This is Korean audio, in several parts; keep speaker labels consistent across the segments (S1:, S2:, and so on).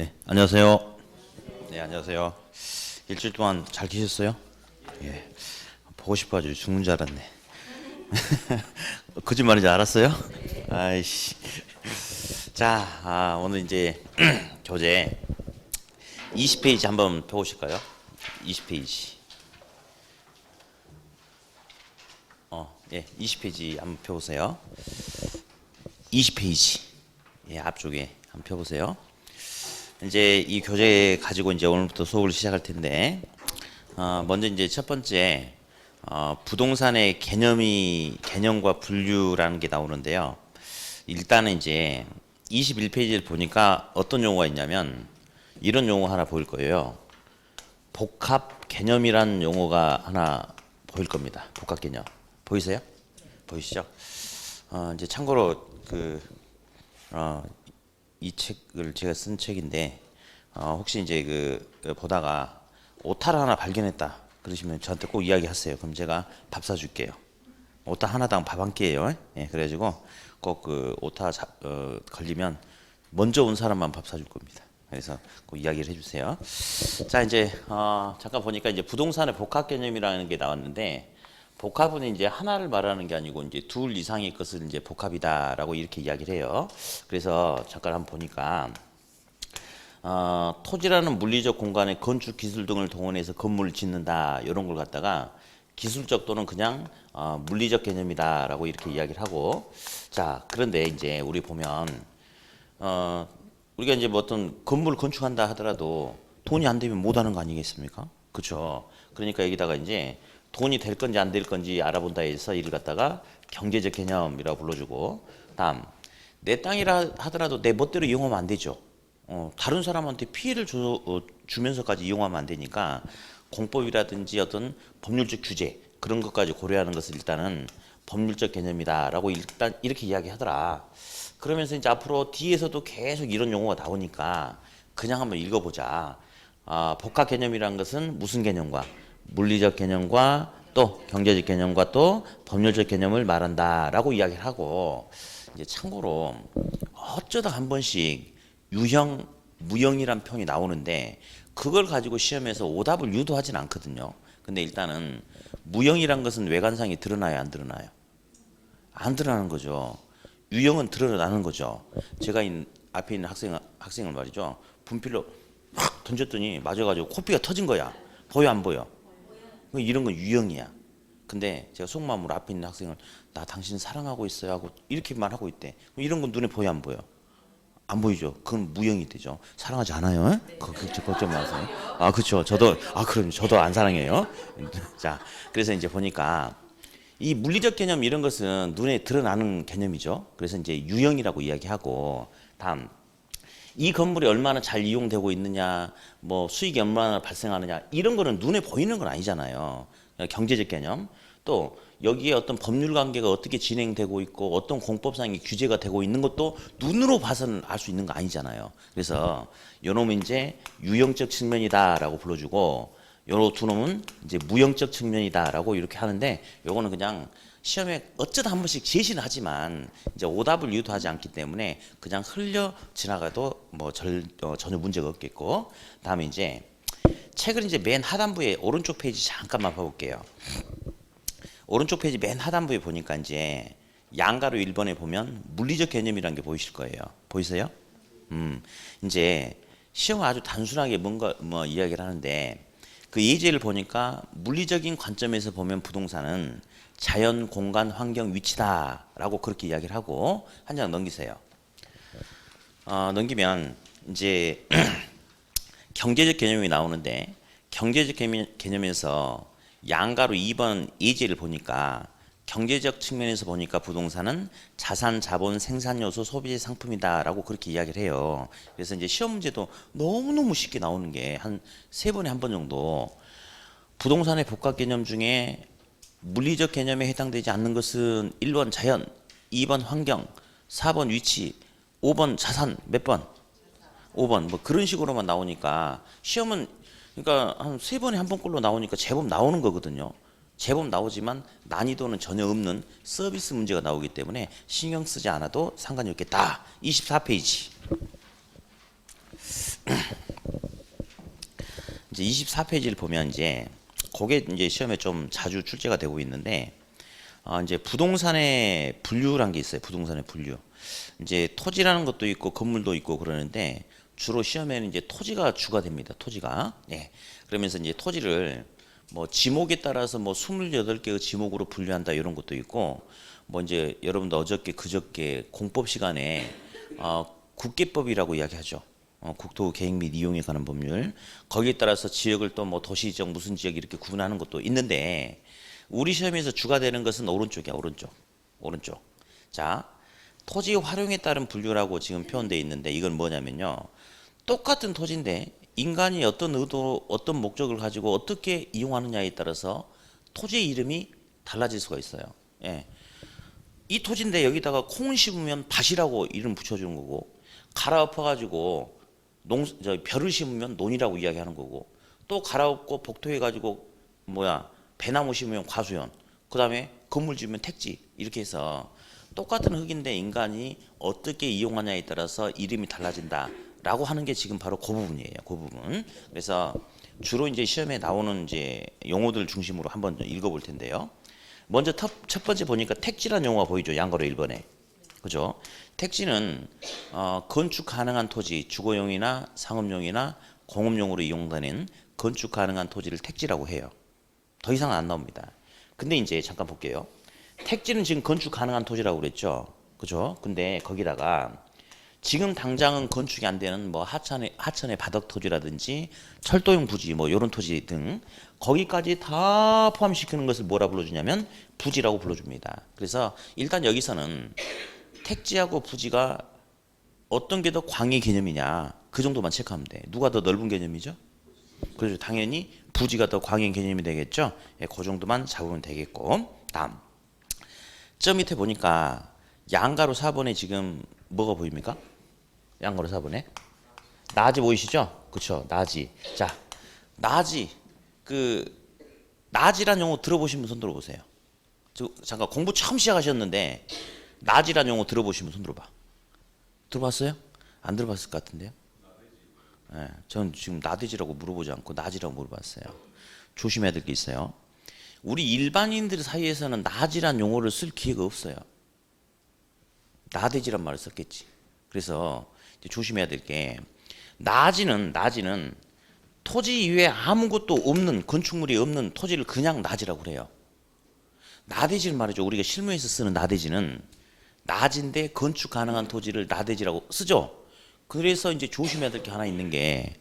S1: 네, 안녕하세요. 네, 안녕하세요. 일주일 동안 잘 계셨어요? 예. 보고 싶어가지고 죽는 줄 알았네. 거짓말인지 알았어요? 아이씨. 자, 오늘 이제 교재 20페이지 한번 펴보실까요? 20페이지. 예, 20페이지 한번 펴보세요. 20페이지. 예, 앞쪽에 한번 펴보세요. 이제 이 교재 가지고 이제 오늘부터 수업을 시작할 텐데, 먼저 이제 첫 번째, 부동산의 개념과 분류라는 게 나오는데요. 일단은 이제 21페이지를 보니까 어떤 용어가 있냐면, 이런 용어 하나 보일 거예요. 복합 개념이라는 용어가 하나 보일 겁니다. 복합 개념. 보이세요? 보이시죠? 이제 참고로 이 책을 제가 쓴 책인데, 혹시 이제 보다가 오타를 하나 발견했다 그러시면 저한테 꼭 이야기하세요. 그럼 제가 밥 사줄게요. 오타 하나당 밥 한 끼예요. 예, 그래가지고 꼭 오타 걸리면 먼저 온 사람만 밥 사줄 겁니다. 그래서 꼭 이야기를 해주세요. 자, 이제 잠깐 보니까 이제 부동산의 복합 개념이라는 게 나왔는데, 복합은 이제 하나를 말하는 게 아니고 이제 둘 이상의 것을 이제 복합이다라고 이렇게 이야기를 해요. 그래서 잠깐 한번 보니까 토지라는 물리적 공간에 건축 기술 등을 동원해서 건물을 짓는다, 이런 걸 갖다가 기술적 또는 그냥 물리적 개념이다라고 이렇게 이야기를 하고, 자, 그런데 이제 우리 보면 우리가 이제 뭐 어떤 건물을 건축한다 하더라도 돈이 안 되면 못 하는 거 아니겠습니까? 그렇죠. 그러니까 여기다가 이제 돈이 될 건지 안 될 건지 알아본다 해서 이를 갖다가 경제적 개념이라고 불러주고, 다음, 내 땅이라 하더라도 내 멋대로 이용하면 안 되죠. 다른 사람한테 피해를 주면서까지 이용하면 안 되니까 공법이라든지 어떤 법률적 규제, 그런 것까지 고려하는 것을 일단은 법률적 개념이다라고 일단 이렇게 이야기하더라. 그러면서 이제 앞으로 뒤에서도 계속 이런 용어가 나오니까 그냥 한번 읽어보자. 복합 개념이란 것은 무슨 개념과 물리적 개념과 또 경제적 개념과 또 법률적 개념을 말한다라고 이야기를 하고, 이제 참고로 어쩌다 한 번씩 유형, 무형이란 표현이 나오는데 그걸 가지고 시험에서 오답을 유도하진 않거든요. 근데 일단은 무형이란 것은 외관상이 드러나요, 안 드러나요? 안 드러나는 거죠. 유형은 드러나는 거죠. 제가 앞에 있는 학생을 말이죠, 분필로 확 던졌더니 맞아가지고 코피가 터진 거야. 보여 안 보여? 이런 건 유형이야. 근데 제가 속마음으로 앞에 있는 학생을 나 당신 사랑하고 있어요 하고 이렇게 말하고 있대. 이런 건 눈에 보여 안 보여? 안 보이죠. 그건 무형이 되죠. 사랑하지 않아요? 걱정 마세요. 그렇죠. 그럼 저도 안 사랑해요. 자, 그래서 이제 보니까 이 물리적 개념 이런 것은 눈에 드러나는 개념이죠. 그래서 이제 유형이라고 이야기하고, 다음, 이 건물이 얼마나 잘 이용되고 있느냐, 뭐 수익이 얼마나 발생하느냐, 이런 거는 눈에 보이는 건 아니잖아요. 경제적 개념. 또 여기에 어떤 법률 관계가 어떻게 진행되고 있고 어떤 공법상의 규제가 되고 있는 것도 눈으로 봐서는 알 수 있는 거 아니잖아요. 그래서 요놈은 이제 유형적 측면이다라고 불러주고, 요 두 놈은 이제 무형적 측면이다라고 이렇게 하는데, 요거는 그냥 시험에 어쩌다 한 번씩 제시는 하지만 이제 오답을 유도하지 않기 때문에 그냥 흘려 지나가도 뭐 전혀 문제가 없겠고, 다음에 이제 책을 이제 맨 하단부에 오른쪽 페이지 잠깐만 봐볼게요. 오른쪽 페이지 맨 하단부에 보니까 이제 양가로 1번에 보면 물리적 개념이라는 게 보이실 거예요. 보이세요? 이제 시험 아주 단순하게 뭔가 뭐 이야기를 하는데, 그 예제를 보니까 물리적인 관점에서 보면 부동산은 자연, 공간, 환경, 위치다라고 그렇게 이야기를 하고, 한 장 넘기세요. 넘기면 이제 경제적 개념이 나오는데, 경제적 개념에서 양가로 2번 예제를 보니까 경제적 측면에서 보니까 부동산은 자산, 자본, 생산 요소, 소비재 상품이다라고 그렇게 이야기를 해요. 그래서 이제 시험 문제도 너무너무 쉽게 나오는 게 한 3번에 한 번 정도, 부동산의 복합 개념 중에 물리적 개념에 해당되지 않는 것은 1번 자연, 2번 환경, 4번 위치, 5번 자산, 몇 번? 5번. 뭐 그런 식으로만 나오니까 시험은, 그러니까 한 3번에 한 번꼴로 나오니까 제법 나오는 거거든요. 제법 나오지만 난이도는 전혀 없는 서비스 문제가 나오기 때문에 신경 쓰지 않아도 상관이 없겠다. 24페이지. 이제 24페이지를 보면 이제 그게 이제 시험에 좀 자주 출제가 되고 있는데 이제 부동산의 분류란 게 있어요. 부동산의 분류. 이제 토지라는 것도 있고 건물도 있고 그러는데 주로 시험에는 이제 토지가 주가 됩니다. 토지가. 예. 그러면서 이제 토지를 뭐 지목에 따라서 뭐 28개의 지목으로 분류한다 이런 것도 있고 뭐 이제 여러분도 어저께 그저께 공법 시간에 국계법이라고 이야기하죠. 국토 계획 및 이용에 관한 법률. 거기에 따라서 지역을 또 뭐 도시 지역 무슨 지역 이렇게 구분하는 것도 있는데 우리 시험에서 주가 되는 것은 오른쪽이야. 오른쪽. 자, 토지 활용에 따른 분류라고 지금 표현되어 있는데 이건 뭐냐면요. 똑같은 토지인데 인간이 어떤 의도, 어떤 목적을 가지고 어떻게 이용하느냐에 따라서 토지의 이름이 달라질 수가 있어요. 예. 이 토지인데 여기다가 콩을 심으면 밭이라고 이름 붙여주는 거고 갈아엎어가지고 벼를 심으면 논이라고 이야기하는 거고 또 갈아엎고 복토해가지고 배나무 심으면 과수연 그 다음에 건물 지으면 택지 이렇게 해서 똑같은 흙인데 인간이 어떻게 이용하냐에 따라서 이름이 달라진다 라고 하는 게 지금 바로 그 부분이에요. 그 부분. 그래서 주로 이제 시험에 나오는 이제 용어들 중심으로 한번 읽어볼 텐데요. 먼저 첫 번째 보니까 택지라는 용어가 보이죠. 양가로 1번에. 그죠? 택지는 건축 가능한 토지, 주거용이나 상업용이나 공업용으로 이용되는 건축 가능한 토지를 택지라고 해요. 더 이상은 안 나옵니다. 근데 이제 잠깐 볼게요. 택지는 지금 건축 가능한 토지라고 그랬죠. 그죠? 근데 거기다가 지금 당장은 건축이 안 되는 뭐 하천의 바닥 토지라든지 철도용 부지 뭐 이런 토지 등 거기까지 다 포함시키는 것을 뭐라 불러주냐면 부지라고 불러줍니다. 그래서 일단 여기서는 택지하고 부지가 어떤 게 더 광의 개념이냐 그 정도만 체크하면 돼. 누가 더 넓은 개념이죠? 그래서 당연히 부지가 더 광의 개념이 되겠죠. 예, 그 정도만 잡으면 되겠고 다음 저 밑에 보니까 양가로 4번에 지금 뭐가 보입니까? 양가로 4번에 나지 보이시죠? 그쵸 나지. 자 나지 나지란 용어 들어보신 분 손 들어보세요. 잠깐 공부 처음 시작하셨는데 나지란 용어 들어보신 분 손 들어봐. 들어봤어요? 안 들어봤을 것 같은데요? 네, 저는 지금 나대지라고 물어보지 않고 나지라고 물어봤어요. 조심해야 될 게 있어요. 우리 일반인들 사이에서는 나지란 용어를 쓸 기회가 없어요. 나대지란 말을 썼겠지. 그래서 이제 조심해야 될 게 나지는 토지 이외에 아무것도 없는 건축물이 없는 토지를 그냥 나지라고 그래요. 나대지는 말이죠. 우리가 실무에서 쓰는 나대지는 낮인데 건축 가능한 토지를 나대지라고 쓰죠. 그래서 이제 조심해야 될 게 하나 있는 게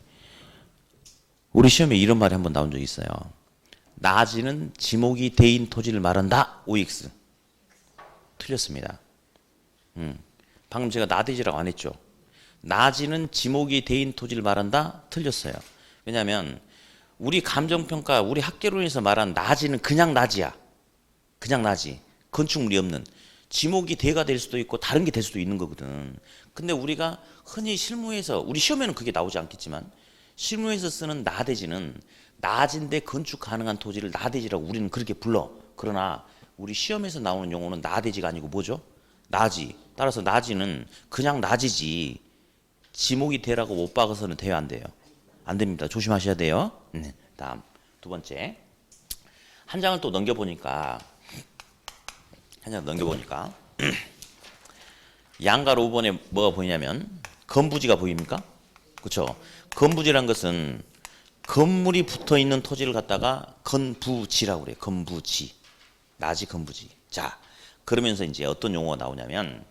S1: 우리 시험에 이런 말이 한번 나온 적이 있어요. 나지는 지목이 대인 토지를 말한다. OX. 틀렸습니다. 방금 제가 나대지라고 안 했죠. 나지는 지목이 대인 토지를 말한다. 틀렸어요. 왜냐하면 우리 감정평가, 우리 학계론에서 말한 나지는 그냥 나지야. 그냥 나지. 건축물이 없는. 지목이 대가 될 수도 있고 다른 게 될 수도 있는 거거든. 근데 우리가 흔히 실무에서 우리 시험에는 그게 나오지 않겠지만 실무에서 쓰는 나대지는 낮인데 건축 가능한 토지를 나대지라고 우리는 그렇게 불러. 그러나 우리 시험에서 나오는 용어는 나대지가 아니고 뭐죠? 나지. 따라서 나지는 그냥 나지지 지목이 대라고 못 박아서는 돼요 안 돼요? 안 됩니다. 조심하셔야 돼요. 다음 두 번째 한 장을 또 넘겨보니까 양가로 5번에 뭐가 보이냐면 건부지가 보입니까? 그렇죠? 건부지란 것은 건물이 붙어있는 토지를 갖다가 건부지라고 그래요. 건부지. 나지 건부지. 자 그러면서 이제 어떤 용어가 나오냐면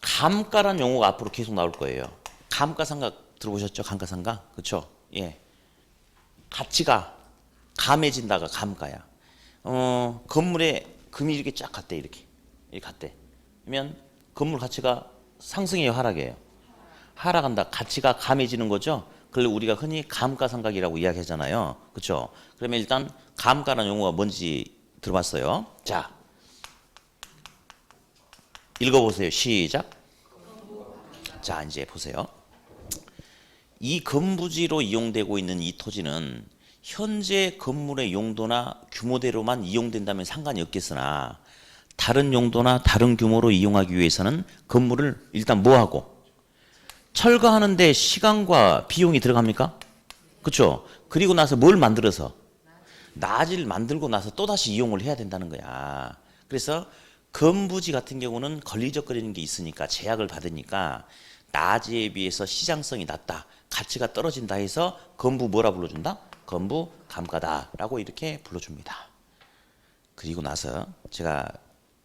S1: 감가란 용어가 앞으로 계속 나올 거예요. 감가상각 들어보셨죠? 감가상각? 그렇죠? 예. 가치가 감해진다가 감가야. 건물에 금이 이렇게 쫙 갔대 이렇게 갔대. 그러면 건물 가치가 상승해요, 하락해요? 하락한다. 가치가 감해지는 거죠. 그걸 우리가 흔히 감가상각이라고 이야기하잖아요. 그렇죠? 그러면 일단 감가라는 용어가 뭔지 들어봤어요. 자, 읽어보세요. 시작. 자, 이제 보세요. 이 건부지로 이용되고 있는 이 토지는 현재 건물의 용도나 규모대로만 이용된다면 상관이 없겠으나 다른 용도나 다른 규모로 이용하기 위해서는 건물을 일단 뭐하고 철거하는데 시간과 비용이 들어갑니까? 그렇죠? 그리고 나서 뭘 만들어서? 낮이를 만들고 나서 또다시 이용을 해야 된다는 거야. 그래서 건부지 같은 경우는 걸리적거리는 게 있으니까 제약을 받으니까 낮이에 비해서 시장성이 낮다. 가치가 떨어진다 해서 건부 뭐라 불러준다? 건부 감가다라고 이렇게 불러줍니다. 그리고 나서 제가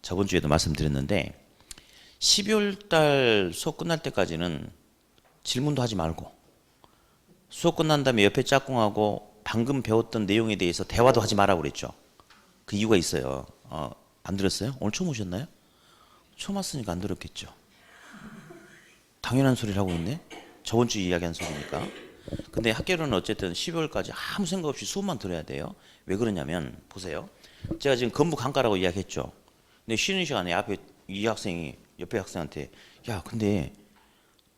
S1: 저번 주에도 말씀드렸는데 12월 달 수업 끝날 때까지는 질문도 하지 말고 수업 끝난 다음에 옆에 짝꿍하고 방금 배웠던 내용에 대해서 대화도 하지 말라고 그랬죠. 그 이유가 있어요. 안 들었어요? 오늘 처음 오셨나요? 처음 왔으니까 안 들었겠죠. 당연한 소리를 하고 있네. 저번 주 이야기한 소리니까. 근데 학교로는 어쨌든 12월까지 아무 생각 없이 수업만 들어야 돼요. 왜 그러냐면 보세요. 제가 지금 건부 강가라고 이야기했죠. 근데 쉬는 시간에 앞에 이 학생이 옆에 학생한테 야 근데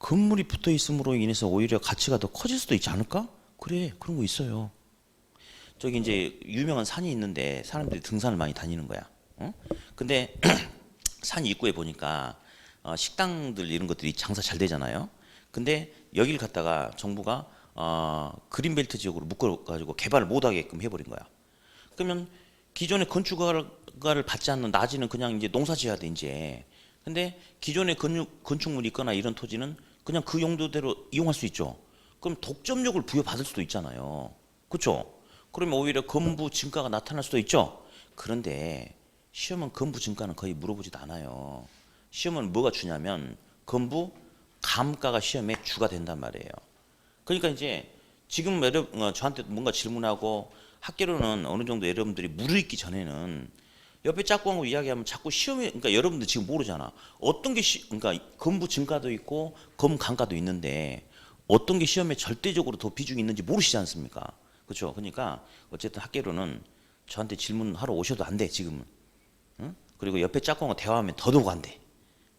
S1: 건물이 붙어 있음으로 인해서 오히려 가치가 더 커질 수도 있지 않을까? 그래 그런 거 있어요. 저기 이제 유명한 산이 있는데 사람들이 등산을 많이 다니는 거야. 어? 근데 산 입구에 보니까 식당들 이런 것들이 장사 잘 되잖아요. 근데 여길 갖다가 정부가 그린벨트 지역으로 묶어가지고 개발을 못하게끔 해버린 거야. 그러면 기존의 건축허가를 받지 않는 낮이는 그냥 이제 농사 지어야 돼 이제. 근데 기존의 건축물이 있거나 이런 토지는 그냥 그 용도대로 이용할 수 있죠. 그럼 독점력을 부여받을 수도 있잖아요. 그렇죠? 그러면 오히려 건부 증가가 나타날 수도 있죠. 그런데 시험은 건부 증가는 거의 물어보지도 않아요. 시험은 뭐가 주냐면 건부 감가가 시험의 주가 된단 말이에요. 그러니까 이제 지금 저한테 뭔가 질문하고 학계로는 어느 정도 여러분들이 무르익기 전에는 옆에 짝꿍하고 이야기하면 자꾸 시험에 그러니까 여러분들 지금 모르잖아. 어떤 게 그러니까 건부 증가도 있고 검 감가도 있는데 어떤 게 시험에 절대적으로 더 비중이 있는지 모르시지 않습니까? 그렇죠? 그러니까 어쨌든 학계로는 저한테 질문하러 오셔도 안 돼 지금은. 응? 그리고 옆에 짝꿍하고 대화하면 더더욱 안 돼.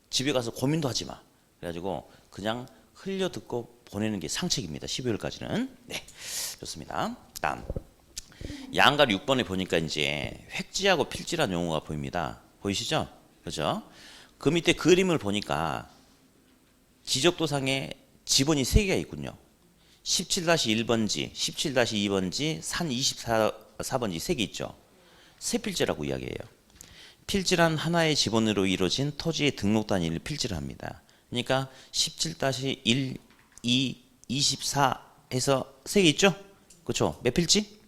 S1: 집에 가서 고민도 하지 마. 그래가지고 그냥 흘려 듣고 보내는 게 상책입니다. 12월까지는. 네, 좋습니다. 다음 양갈 6번에 보니까 이제 획지하고 필지라는 용어가 보입니다. 보이시죠? 그죠? 그 밑에 그림을 보니까 지적도상에 지번이 3개가 있군요. 17-1번지, 17-2번지, 산 24번지 3개 있죠. 세 필지라고 이야기해요. 필지란 하나의 지번으로 이루어진 토지의 등록 단위를 필지를 합니다. 그러니까 17-1, 2, 24 해서 3개 있죠? 그렇죠? 몇 필지?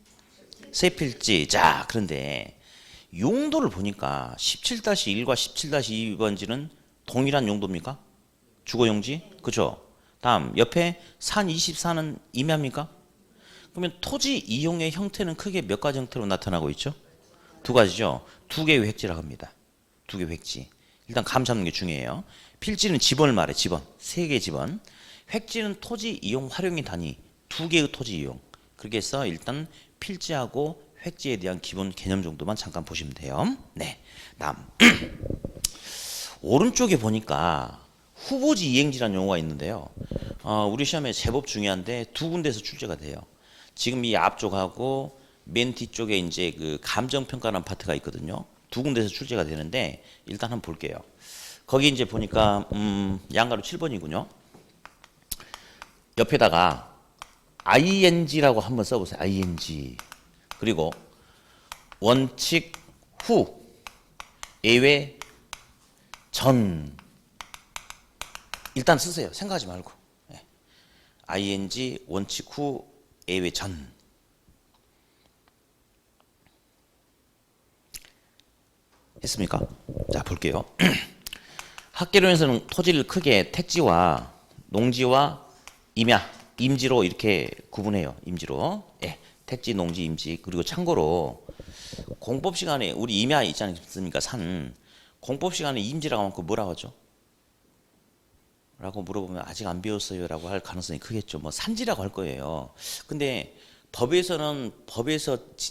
S1: 세 필지. 자, 그런데 용도를 보니까 17-1과 17-2번지는 동일한 용도입니까? 주거용지? 그죠? 다음 옆에 산 24는 임야입니까? 그러면 토지 이용의 형태는 크게 몇 가지 형태로 나타나고 있죠? 2가지죠. 2개의 획지라고 합니다. 2개 획지. 일단 감 잡는 게 중요해요. 필지는 지번을 말해. 지번. 3개의 지번. 획지는 토지 이용 활용의 단위. 2개의 토지 이용. 그렇게 해서 일단 필지하고 획지에 대한 기본 개념 정도만 잠깐 보시면 돼요. 네. 다음 오른쪽에 보니까 후보지 이행지라는 용어가 있는데요. 우리 시험에 제법 중요한데 2군데에서 출제가 돼요. 지금 이 앞쪽하고 맨 뒤쪽에 이제 그 감정평가라는 파트가 있거든요. 2군데에서 출제가 되는데 일단 한번 볼게요. 거기 이제 보니까 양가로 7번이군요. 옆에다가 ing라고 한번 써보세요. ing. 그리고 원칙 후, 예외 전. 일단 쓰세요. 생각하지 말고. ing 원칙 후, 예외 전. 했습니까? 자, 볼게요. 학계론에서는 토지를 크게 택지와 농지와 임지로 이렇게 구분해요. 임지로. 예. 택지, 농지, 임지. 그리고 참고로 공법 시간에 우리 임야 있지 않습니까? 산. 공법 시간에 임지라고 하면 그 뭐라고 하죠? 라고 물어보면 아직 안 배웠어요 라고 할 가능성이 크겠죠. 뭐 산지라고 할 거예요. 근데 법에서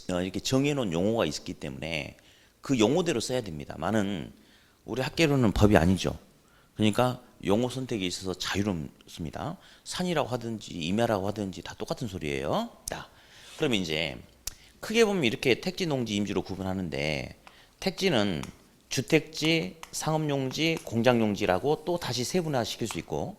S1: 이렇게 정해놓은 용어가 있기 때문에 그 용어대로 써야 됩니다. 많은 우리 학계로는 법이 아니죠. 그러니까 용어 선택에 있어서 자유롭습니다. 산이라고 하든지 임야라고 하든지 다 똑같은 소리예요. 자, 그럼 이제 크게 보면 이렇게 택지, 농지, 임지로 구분하는데 택지는 주택지, 상업용지, 공장용지라고 또 다시 세분화시킬 수 있고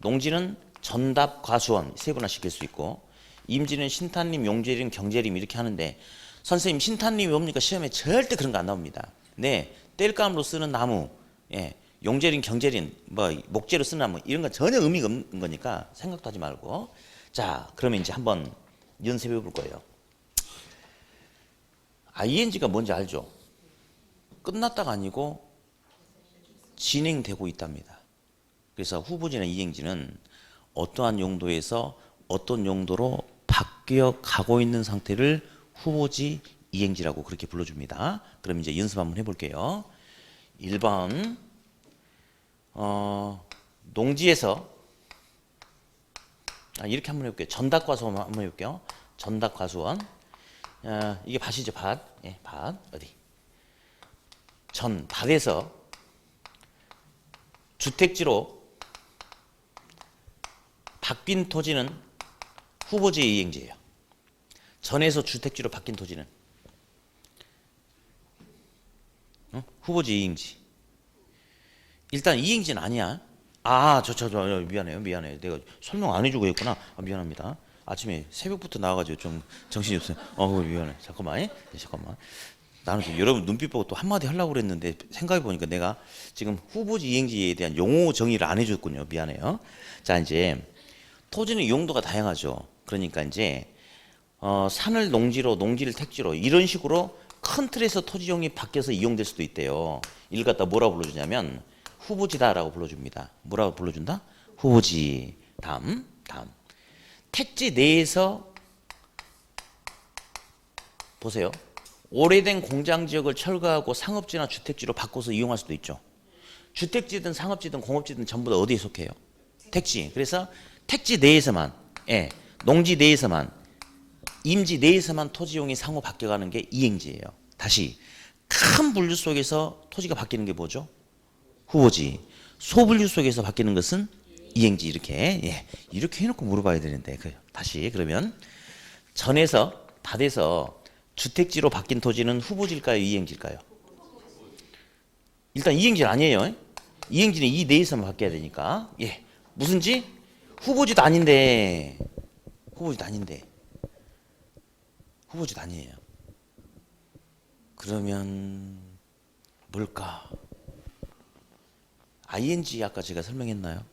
S1: 농지는 전답, 과수원 세분화 시킬 수 있고, 임지는 신탄림, 용재림, 경재림 이렇게 하는데, 선생님 신탄림이 뭡니까? 시험에 절대 그런 거 안 나옵니다. 네, 땔감으로 쓰는 나무, 예, 용재림, 경재림, 뭐 목재로 쓰는 나무 이런 건 전혀 의미가 없는 거니까 생각도 하지 말고. 자, 그러면 이제 한번 연습해 볼 거예요. ing가 뭔지 알죠? 끝났다가 아니고 진행되고 있답니다. 그래서 후보지나 이행지는 어떠한 용도에서 어떤 용도로 바뀌어 가고 있는 상태를 후보지 이행지라고 그렇게 불러줍니다. 그럼 이제 연습 한번 해볼게요. 1번 농지에서 이렇게 한번 해볼게요. 전닭과수원 한번 해볼게요. 전닭과수원. 이게 밭이죠. 밭. 예, 밭. 어디? 밭에서 주택지로 바뀐 토지는 후보지 이행지예요. 전에서 주택지로 바뀐 토지는 후보지 이행지. 일단 이행지는 아니야. 저 미안해요. 내가 설명 안 해주고 했구나. 미안합니다. 아침에 새벽부터 나와가지고 좀 정신이 없어요. 미안해. 잠깐만. 나는 지금 여러분 눈빛 보고 또 한마디 하려고 그랬는데 생각해 보니까 내가 지금 후보지 이행지에 대한 용어 정의를 안 해줬군요. 미안해요. 자, 이제 토지는 용도가 다양하죠. 그러니까 이제 산을 농지로, 농지를 택지로 이런 식으로 큰 틀에서 토지용이 바뀌어서 이용될 수도 있대요. 이를 갖다 뭐라고 불러주냐면 후보지다라고 불러줍니다. 뭐라고 불러준다? 후보지. 다음. 택지 내에서 보세요. 오래된 공장 지역을 철거하고 상업지나 주택지로 바꿔서 이용할 수도 있죠. 주택지든 상업지든 공업지든 전부 다 어디에 속해요? 택지. 그래서 택지 내에서만, 농지 내에서만, 임지 내에서만 토지용이 상호 바뀌어가는 게 이행지예요. 다시 큰 분류 속에서 토지가 바뀌는 게 뭐죠? 후보지. 소분류 속에서 바뀌는 것은 이행지. 이렇게 해놓고 물어봐야 되는데 다시 그러면 전에서 밭에서 주택지로 바뀐 토지는 후보지일까요? 이행지일까요? 일단 이행지는 아니에요. 이행지는 이 내에서만 바뀌어야 되니까. 무슨 지? 후보지도 아닌데. 후보지도 아니에요. 그러면 뭘까? ing 아까 제가 설명했나요?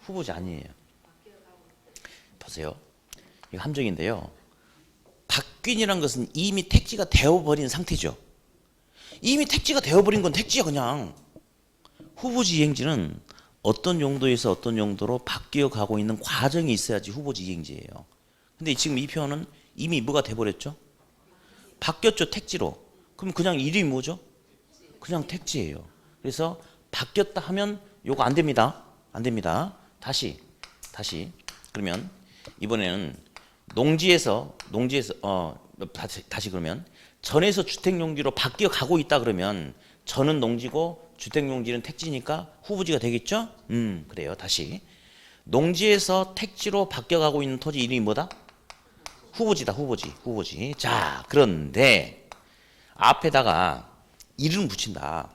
S1: 후보지 아니에요. 보세요. 이거 함정인데요. 바뀐이라는 것은 이미 택지가 되어버린 상태죠. 이미 택지가 되어버린 건 택지야 그냥. 후보지 이행지는 어떤 용도에서 어떤 용도로 바뀌어 가고 있는 과정이 있어야지 후보지 이행지예요. 근데 지금 이 표현은 이미 뭐가 돼버렸죠? 바뀌었죠. 택지로. 그럼 그냥 이름이 뭐죠? 그냥 택지예요. 그래서 바뀌었다 하면 요거 안 됩니다. 다시 그러면 이번에는 농지에서 다시 그러면 전에서 주택용지로 바뀌어 가고 있다 그러면 전은 농지고 주택용지는 택지니까 후보지가 되겠죠? 그래요. 다시 농지에서 택지로 바뀌어 가고 있는 토지 이름이 뭐다? 후보지다. 후보지. 자, 그런데 앞에다가 이름 붙인다.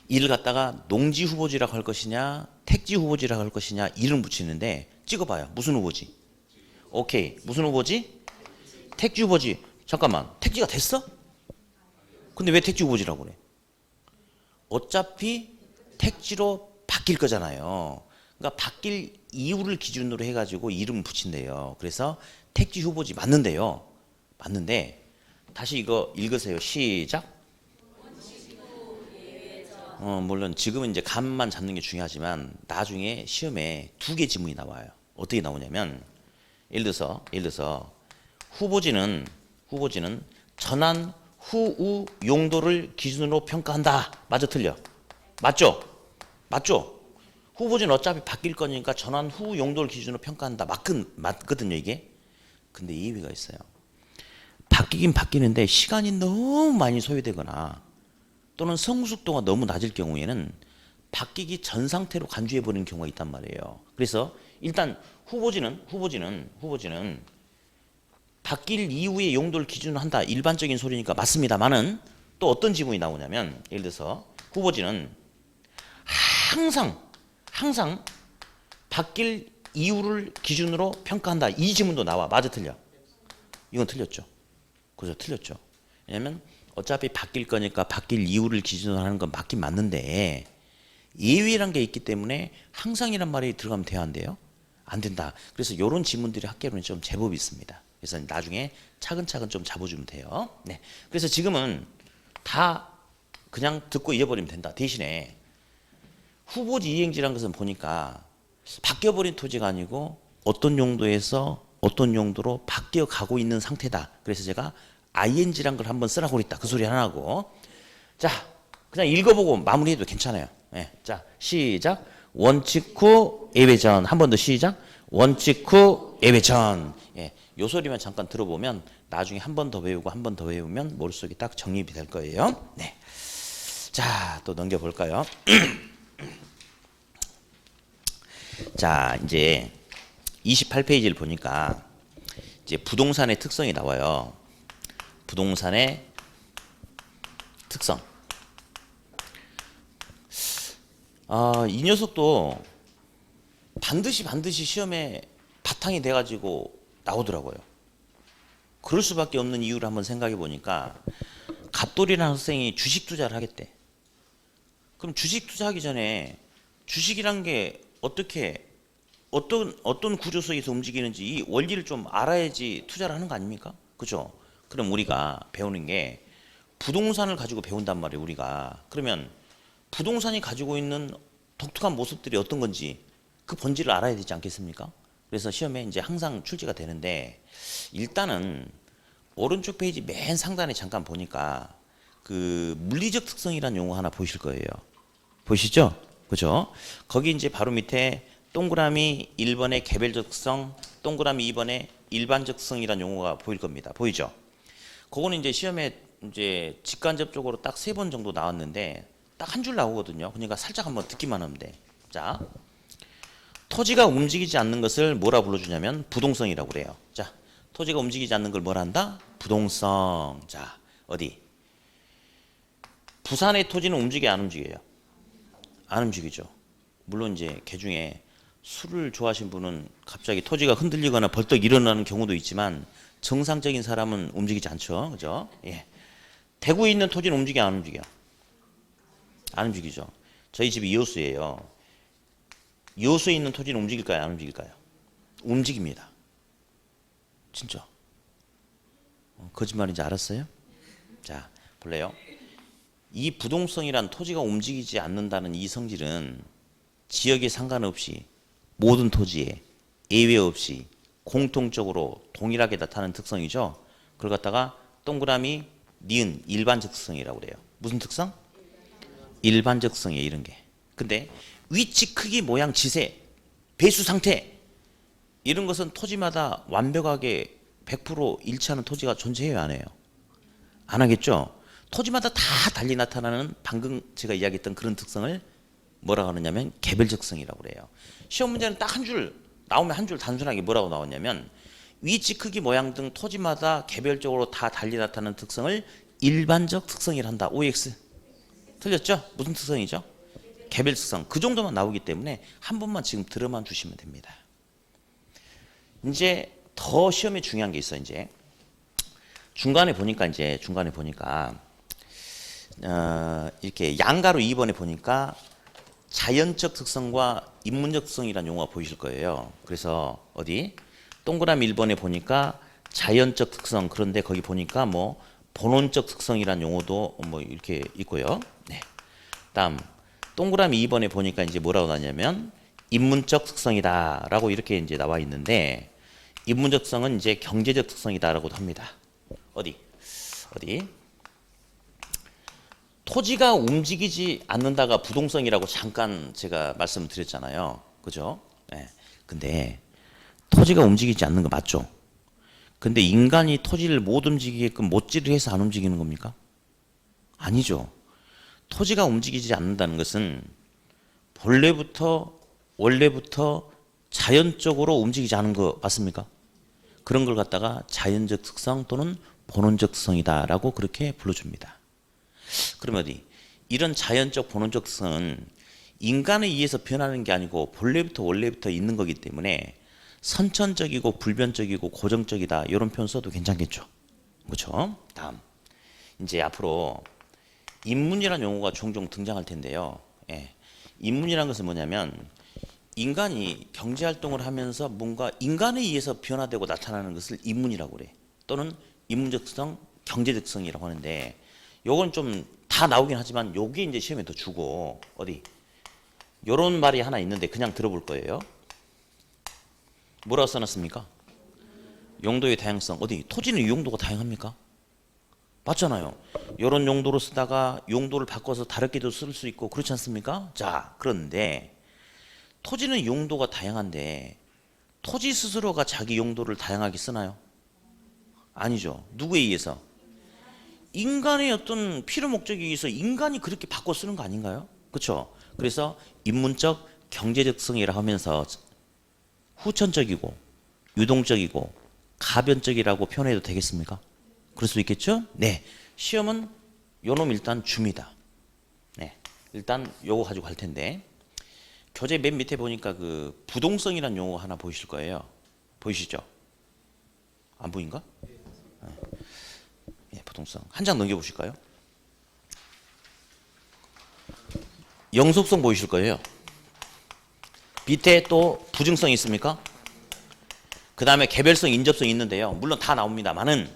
S1: 이를 갖다가 농지 후보지라고 할 것이냐 택지 후보지라고 할 것이냐 이름 붙이는데 찍어봐요. 무슨 후보지? 오케이. 무슨 후보지? 택지 후보지. 잠깐만. 택지가 됐어? 근데 왜 택지 후보지라고 그래? 어차피 택지로 바뀔 거잖아요. 그러니까 바뀔 이유를 기준으로 해가지고 이름 붙인대요. 그래서 택지 후보지 맞는데요. 다시 이거 읽으세요. 시작. 물론 지금은 이제 감만 잡는 게 중요하지만 나중에 시험에 2개 지문이 나와요. 어떻게 나오냐면 예를 들어서 후보지는 전환 후우 용도를 기준으로 평가한다. 맞아 틀려? 맞죠? 후보지는 어차피 바뀔 거니까 전환 후 용도를 기준으로 평가한다. 맞거든요 이게. 근데 예외가 있어요. 바뀌긴 바뀌는데 시간이 너무 많이 소요되거나 또는 성숙도가 너무 낮을 경우에는 바뀌기 전 상태로 간주해 버리는 경우가 있단 말이에요. 그래서 일단 후보지는 바뀔 이후의 용도를 기준으로 한다. 일반적인 소리니까 맞습니다만은 또 어떤 지문이 나오냐면 예를 들어서 후보지는 항상 항상 바뀔 이유를 기준으로 평가한다. 이 지문도 나와. 맞아 틀려? 이건 틀렸죠. 그죠? 틀렸죠. 왜냐면 어차피 바뀔 거니까 바뀔 이유를 기준으로 하는 건 맞긴 맞는데 예외란 게 있기 때문에 항상이란 말이 들어가면 돼야 안 돼요? 안 된다. 그래서 이런 지문들이 학계론에 좀 제법 있습니다. 그래서 나중에 차근차근 좀 잡아주면 돼요. 네. 그래서 지금은 다 그냥 듣고 잊어버리면 된다. 대신에 후보지 이행지란 것은 보니까 바뀌어버린 토지가 아니고 어떤 용도에서 어떤 용도로 바뀌어 가고 있는 상태다. 그래서 제가 ing란 걸 한번 쓰라고 그랬다. 그 소리 하나 하고. 자, 그냥 읽어보고 마무리해도 괜찮아요. 네. 자, 시작. 원칙 후 예외전. 한 번 더 시작. 원칙 후 예외전. 예, 요 소리만 잠깐 들어보면 나중에 한 번 더 외우고 한 번 더 외우면 머릿속에 딱 정립이 될 거예요. 네. 자, 또 넘겨볼까요? 자, 이제 28페이지를 보니까 이제 부동산의 특성이 나와요. 부동산의 특성. 이 녀석도 반드시 시험에 바탕이 돼가지고 나오더라고요. 그럴 수밖에 없는 이유를 한번 생각해 보니까 갑돌이라는 학생이 주식 투자를 하겠대. 그럼 주식 투자하기 전에 주식이란 게 어떻게 어떤 구조 속에서 움직이는지 이 원리를 좀 알아야지 투자를 하는 거 아닙니까? 그죠? 그럼 우리가 배우는 게 부동산을 가지고 배운단 말이에요. 우리가. 그러면 부동산이 가지고 있는 독특한 모습들이 어떤 건지 그 본질을 알아야 되지 않겠습니까? 그래서 시험에 이제 항상 출제가 되는데 일단은 오른쪽 페이지 맨 상단에 잠깐 보니까 그 물리적 특성이라는 용어 하나 보이실 거예요. 보이시죠? 그죠? 거기 이제 바로 밑에 동그라미 1번의 개별적 특성, 동그라미 2번의 일반적 특성이라는 용어가 보일 겁니다. 보이죠? 그거는 이제 시험에 이제 직간접적으로 딱 3번 정도 나왔는데 딱 한 줄 나오거든요. 그러니까 살짝 한번 듣기만 하면 돼. 자, 토지가 움직이지 않는 것을 뭐라 불러주냐면 부동성이라고 그래요. 자, 토지가 움직이지 않는 걸 뭐라 한다? 부동성. 자, 어디? 부산의 토지는 움직여요, 안 움직여요? 안 움직이죠. 물론 이제 개 중에 술을 좋아하신 분은 갑자기 토지가 흔들리거나 벌떡 일어나는 경우도 있지만 정상적인 사람은 움직이지 않죠. 그죠? 예. 대구에 있는 토지는 움직여, 안 움직여? 안 움직이죠. 저희 집이 이호수예요. 이호수에 있는 토지는 움직일까요, 안 움직일까요? 움직입니다. 진짜. 거짓말인지 알았어요? 자, 볼래요? 이 부동성이란 토지가 움직이지 않는다는 이 성질은 지역에 상관없이 모든 토지에 예외 없이 공통적으로 동일하게 나타나는 특성이죠. 그걸 갖다가 동그라미 니은 일반적 특성이라고 그래요. 무슨 특성? 일반적 특성이에요, 이런 게. 근데 위치, 크기, 모양, 지세, 배수 상태 이런 것은 토지마다 완벽하게 100% 일치하는 토지가 존재해요, 안 해요? 안 하겠죠? 토지마다 다 달리 나타나는 방금 제가 이야기했던 그런 특성을 뭐라고 하느냐면 개별적 특성이라고 그래요. 시험 문제는 딱 한 줄 나오면 한 줄 단순하게 뭐라고 나왔냐면 위치, 크기, 모양 등 토지마다 개별적으로 다 달리 나타나는 특성을 일반적 특성이라 한다. OX 틀렸죠? 무슨 특성이죠? 개별 특성. 그 정도만 나오기 때문에 한 번만 지금 들어만 주시면 됩니다. 이제 더 시험에 중요한 게 있어. 이제 중간에 보니까 이렇게 양가로 2번에 보니까 자연적 특성과 인문적 특성이라는 용어가 보이실 거예요. 그래서 어디 동그라미 1번에 보니까 자연적 특성, 그런데 거기 보니까 뭐 본원적 특성이라는 용어도 뭐 이렇게 있고요. 네. 다음 동그라미 2번에 보니까 이제 뭐라고 나냐면 인문적 특성이다라고 이렇게 이제 나와 있는데 인문적 특성은 이제 경제적 특성이다라고도 합니다. 어디 토지가 움직이지 않는다가 부동성이라고 잠깐 제가 말씀드렸잖아요. 그죠? 네. 근데 토지가 움직이지 않는 거 맞죠? 근데 인간이 토지를 못 움직이게끔 못질을 해서 안 움직이는 겁니까? 아니죠. 토지가 움직이지 않는다는 것은 원래부터 자연적으로 움직이지 않은 거 맞습니까? 그런 걸 갖다가 자연적 특성 또는 본원적 특성이다라고 그렇게 불러줍니다. 그러면 어디 이런 자연적 본원적 특성은 인간에 의해서 변하는 게 아니고 본래부터 원래부터 있는 거기 때문에 선천적이고 불변적이고 고정적이다 이런 표현 써도 괜찮겠죠. 그렇죠? 다음 이제 앞으로 인문이라는 용어가 종종 등장할 텐데요. 예. 인문이라는 것은 뭐냐면 인간이 경제활동을 하면서 뭔가 인간에 의해서 변화되고 나타나는 것을 인문이라고 그래. 또는 인문적 특성, 경제적 특성이라고 하는데 요건 좀 다 나오긴 하지만 요게 이제 시험에 더 주고 어디 요런 말이 하나 있는데 그냥 들어볼 거예요. 뭐라고 써놨습니까? 용도의 다양성. 어디 토지는 용도가 다양합니까? 맞잖아요. 요런 용도로 쓰다가 용도를 바꿔서 다르게도 쓸 수 있고 그렇지 않습니까? 자, 그런데 토지는 용도가 다양한데 토지 스스로가 자기 용도를 다양하게 쓰나요? 아니죠. 누구에 의해서? 인간의 어떤 필요 목적에 의해서 인간이 그렇게 바꿔 쓰는 거 아닌가요? 그렇죠? 그래서 인문적 경제적 성이라 하면서 후천적이고 유동적이고 가변적이라고 표현해도 되겠습니까? 그럴 수 있겠죠? 네. 시험은 요놈 일단 줍니다. 네. 일단 요거 가지고 갈 텐데 교재 맨 밑에 보니까 그 부동성이라는 용어 하나 보이실 거예요. 보이시죠? 안 보인가? 예, 부동성. 한 장 넘겨보실까요? 영속성 보이실 거예요. 밑에 또 부증성이 있습니까? 그 다음에 개별성, 인접성이 있는데요. 물론 다 나옵니다만은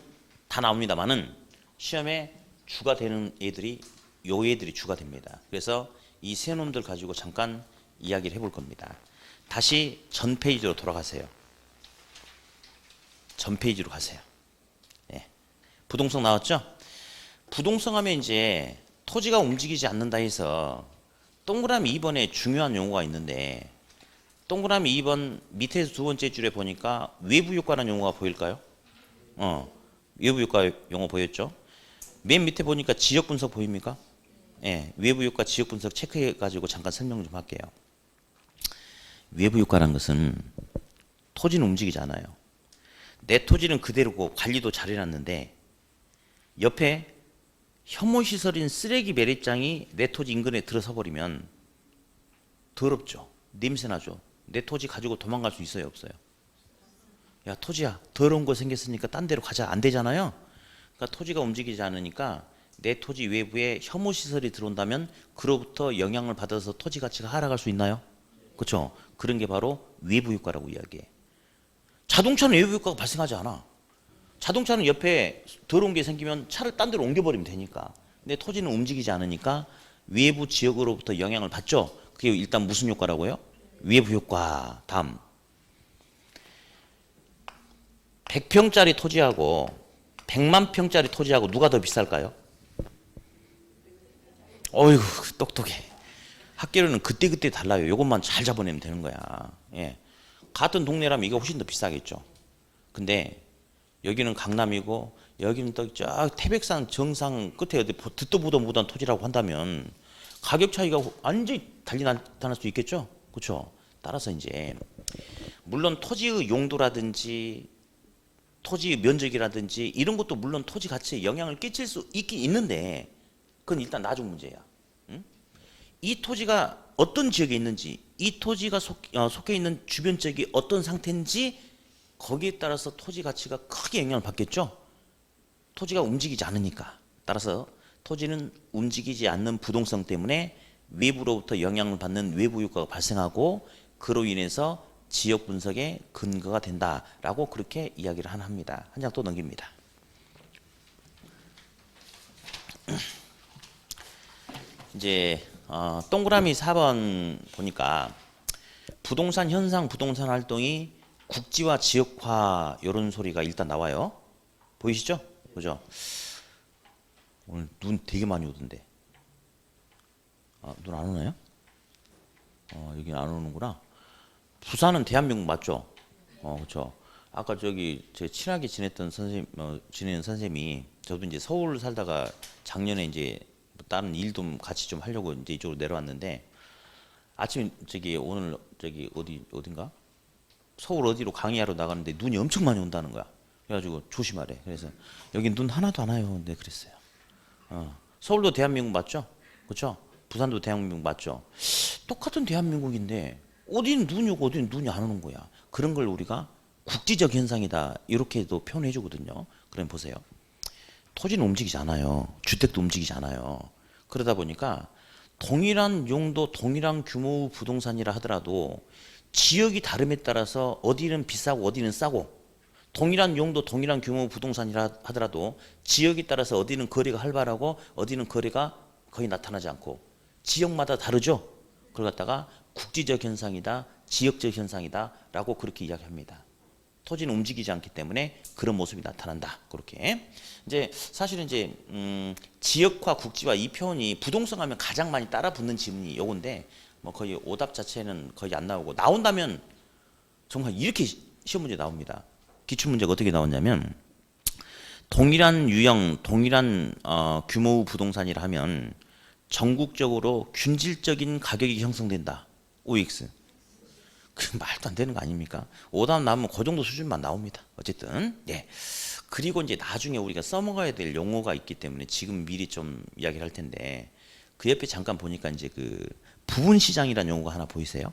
S1: 시험에 주가 되는 애들이 요 애들이 주가 됩니다. 그래서 이 세 놈들 가지고 잠깐 이야기를 해볼 겁니다. 다시 전 페이지로 돌아가세요. 전 페이지로 가세요. 네. 부동성 나왔죠? 부동성 하면 이제 토지가 움직이지 않는다 해서 동그라미 2번에 중요한 용어가 있는데 동그라미 2번 밑에서 두 번째 줄에 보니까 외부 효과라는 용어가 보일까요? 외부 효과 용어 보였죠? 맨 밑에 보니까 지역 분석 보입니까? 예, 외부 효과 지역 분석 체크해 가지고 잠깐 설명 좀 할게요. 외부 효과라는 것은 토지는 움직이지 않아요. 내 토지는 그대로고 관리도 잘 해놨는데 옆에 혐오시설인 쓰레기 매립장이 내 토지 인근에 들어서 버리면 더럽죠. 냄새나죠. 내 토지 가지고 도망갈 수 있어요, 없어요? 야, 토지야, 더러운 거 생겼으니까 딴 데로 가자. 안 되잖아요. 그러니까 토지가 움직이지 않으니까 내 토지 외부에 혐오시설이 들어온다면 그로부터 영향을 받아서 토지 가치가 하락할 수 있나요? 그렇죠? 그런 게 바로 외부 효과라고 이야기해. 자동차는 외부 효과가 발생하지 않아. 자동차는 옆에 더러운 게 생기면 차를 딴 데로 옮겨버리면 되니까. 근데 토지는 움직이지 않으니까 외부 지역으로부터 영향을 받죠. 그게 일단 무슨 효과라고요? 외부 효과. 다음 100평짜리 토지하고 100만 평짜리 토지하고 누가 더 비쌀까요? 어이구 똑똑해. 학교로는 그때그때 달라요. 이것만 잘 잡아내면 되는 거야. 예. 같은 동네라면 이게 훨씬 더 비싸겠죠. 근데 여기는 강남이고 여기는 또 쫙 태백산 정상 끝에 어디 듣도 보도 못한 토지라고 한다면 가격 차이가 완전히 달리 나타날 수 있겠죠. 그렇죠. 따라서 이제 물론 토지의 용도라든지 토지의 면적이라든지 이런 것도 물론 토지 가치에 영향을 끼칠 수 있긴 있는데 그건 일단 나중 문제야. 응? 이 토지가 어떤 지역에 있는지 이 토지가 속해 있는 주변 지역이 어떤 상태인지 거기에 따라서 토지 가치가 크게 영향을 받겠죠. 토지가 움직이지 않으니까. 따라서 토지는 움직이지 않는 부동성 때문에 외부로부터 영향을 받는 외부 효과가 발생하고 그로 인해서 지역 분석의 근거가 된다라고 그렇게 이야기를 합니다. 한 장 또 넘깁니다. 이제 동그라미 4번 보니까 부동산 현상, 부동산 활동이 국지화, 지역화 이런 소리가 일단 나와요. 보이시죠? 그죠? 오늘 눈 되게 많이 오던데. 눈 안 오나요? 여긴 안 오는구나. 부산은 대한민국 맞죠? 그렇죠. 아까 저기 제 친하게 지냈던 선생님, 지내는 선생님이 저도 이제 서울 살다가 작년에 이제 다른 일도 같이 좀 하려고 이제 이쪽으로 내려왔는데 아침에 저기 오늘 저기 어딘가 서울 어디로 강의하러 나가는데 눈이 엄청 많이 온다는 거야. 그래가지고 조심하래. 그래서 여기 눈 하나도 안 와요. 근데 그랬어요. 서울도 대한민국 맞죠? 그렇죠? 부산도 대한민국 맞죠? 똑같은 대한민국인데 어디는 눈이 오고 어디는 눈이 안 오는 거야. 그런 걸 우리가 국지적 현상이다 이렇게도 표현해 주거든요. 그럼 보세요. 토지는 움직이지 않아요. 주택도 움직이지 않아요. 그러다 보니까 동일한 용도, 동일한 규모 부동산이라 하더라도 지역이 다름에 따라서 어디는 비싸고 어디는 싸고, 동일한 용도, 동일한 규모 부동산이라 하더라도 지역에 따라서 어디는 거래가 활발하고 어디는 거래가 거의 나타나지 않고 지역마다 다르죠. 그걸 갖다가 국지적 현상이다, 지역적 현상이다 라고 그렇게 이야기합니다. 토지는 움직이지 않기 때문에 그런 모습이 나타난다. 그렇게 이제 사실은 이제 지역화, 국지화 이 표현이 부동산 하면 가장 많이 따라 붙는 질문이 요건데 뭐 거의 오답 자체는 거의 안 나오고, 나온다면 정말 이렇게 시험 문제 나옵니다. 기출 문제가 어떻게 나왔냐면 동일한 유형, 동일한 규모 부동산이라 하면 전국적으로 균질적인 가격이 형성된다. OX. 그 말도 안 되는 거 아닙니까? 오답 나오면 그 정도 수준만 나옵니다. 어쨌든 예. 그리고 이제 나중에 우리가 써먹어야 될 용어가 있기 때문에 지금 미리 좀 이야기를 할 텐데, 그 옆에 잠깐 보니까 이제 그 부분 시장이라는 용어가 하나 보이세요?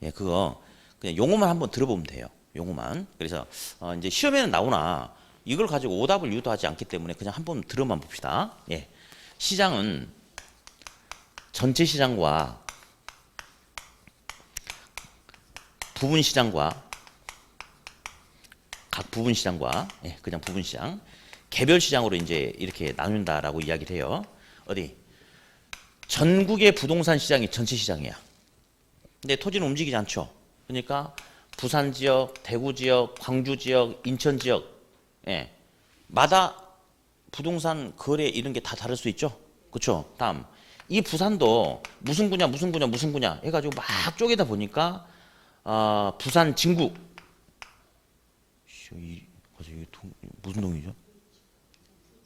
S1: 예, 그거 그냥 용어만 한번 들어보면 돼요. 용어만. 그래서 이제 시험에는 나오나 이걸 가지고 오답을 유도하지 않기 때문에 그냥 한번 들어만 봅시다. 예. 시장은 전체 시장과 부분 시장과 각 부분 시장과 예, 그냥 부분 시장, 개별 시장으로 이제 이렇게 나눈다라고 이야기를 해요. 어디? 전국의 부동산 시장이 전체 시장이야. 근데 토지는 움직이지 않죠. 그러니까 부산 지역, 대구 지역, 광주 지역, 인천 지역 예, 마다 부동산 거래 이런 게 다 다를 수 있죠. 그렇죠? 다음. 이 부산도 무슨 구냐 무슨 구냐 무슨 구냐 해가지고 막 쪼개다 보니까 부산 진구 무슨 동이죠?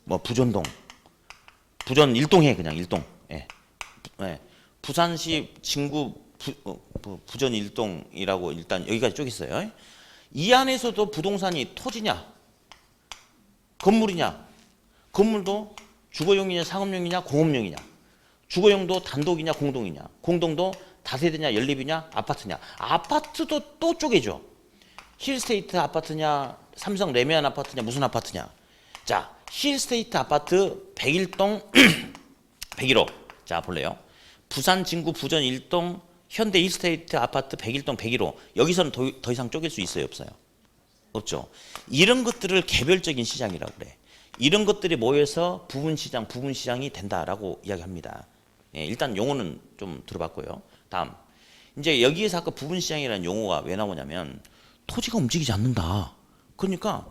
S1: 뭐 부전동, 부전 일동해 그냥 일동. 예. 예. 부산시 진구 부전 일동이라고 일단 여기까지 쭉 있어요. 이 안에서도 부동산이 토지냐, 건물이냐, 건물도 주거용이냐, 상업용이냐, 공업용이냐, 주거용도 단독이냐, 공동이냐, 공동도 다세대냐, 연립이냐, 아파트냐. 아파트도 또 쪼개죠. 힐스테이트 아파트냐, 삼성 레미안 아파트냐, 무슨 아파트냐. 자, 힐스테이트 아파트 101동 101호. 자, 볼래요? 부산 진구 부전 1동 현대 힐스테이트 아파트 101동 101호. 여기서는 더 이상 쪼갤 수 있어요, 없어요? 없죠. 이런 것들을 개별적인 시장이라고 그래. 이런 것들이 모여서 부분 시장이 된다라고 이야기합니다. 예, 일단 용어는 좀 들어봤고요. 다음. 이제 여기에서 아까 부분 시장이라는 용어가 왜 나오냐면 토지가 움직이지 않는다. 그러니까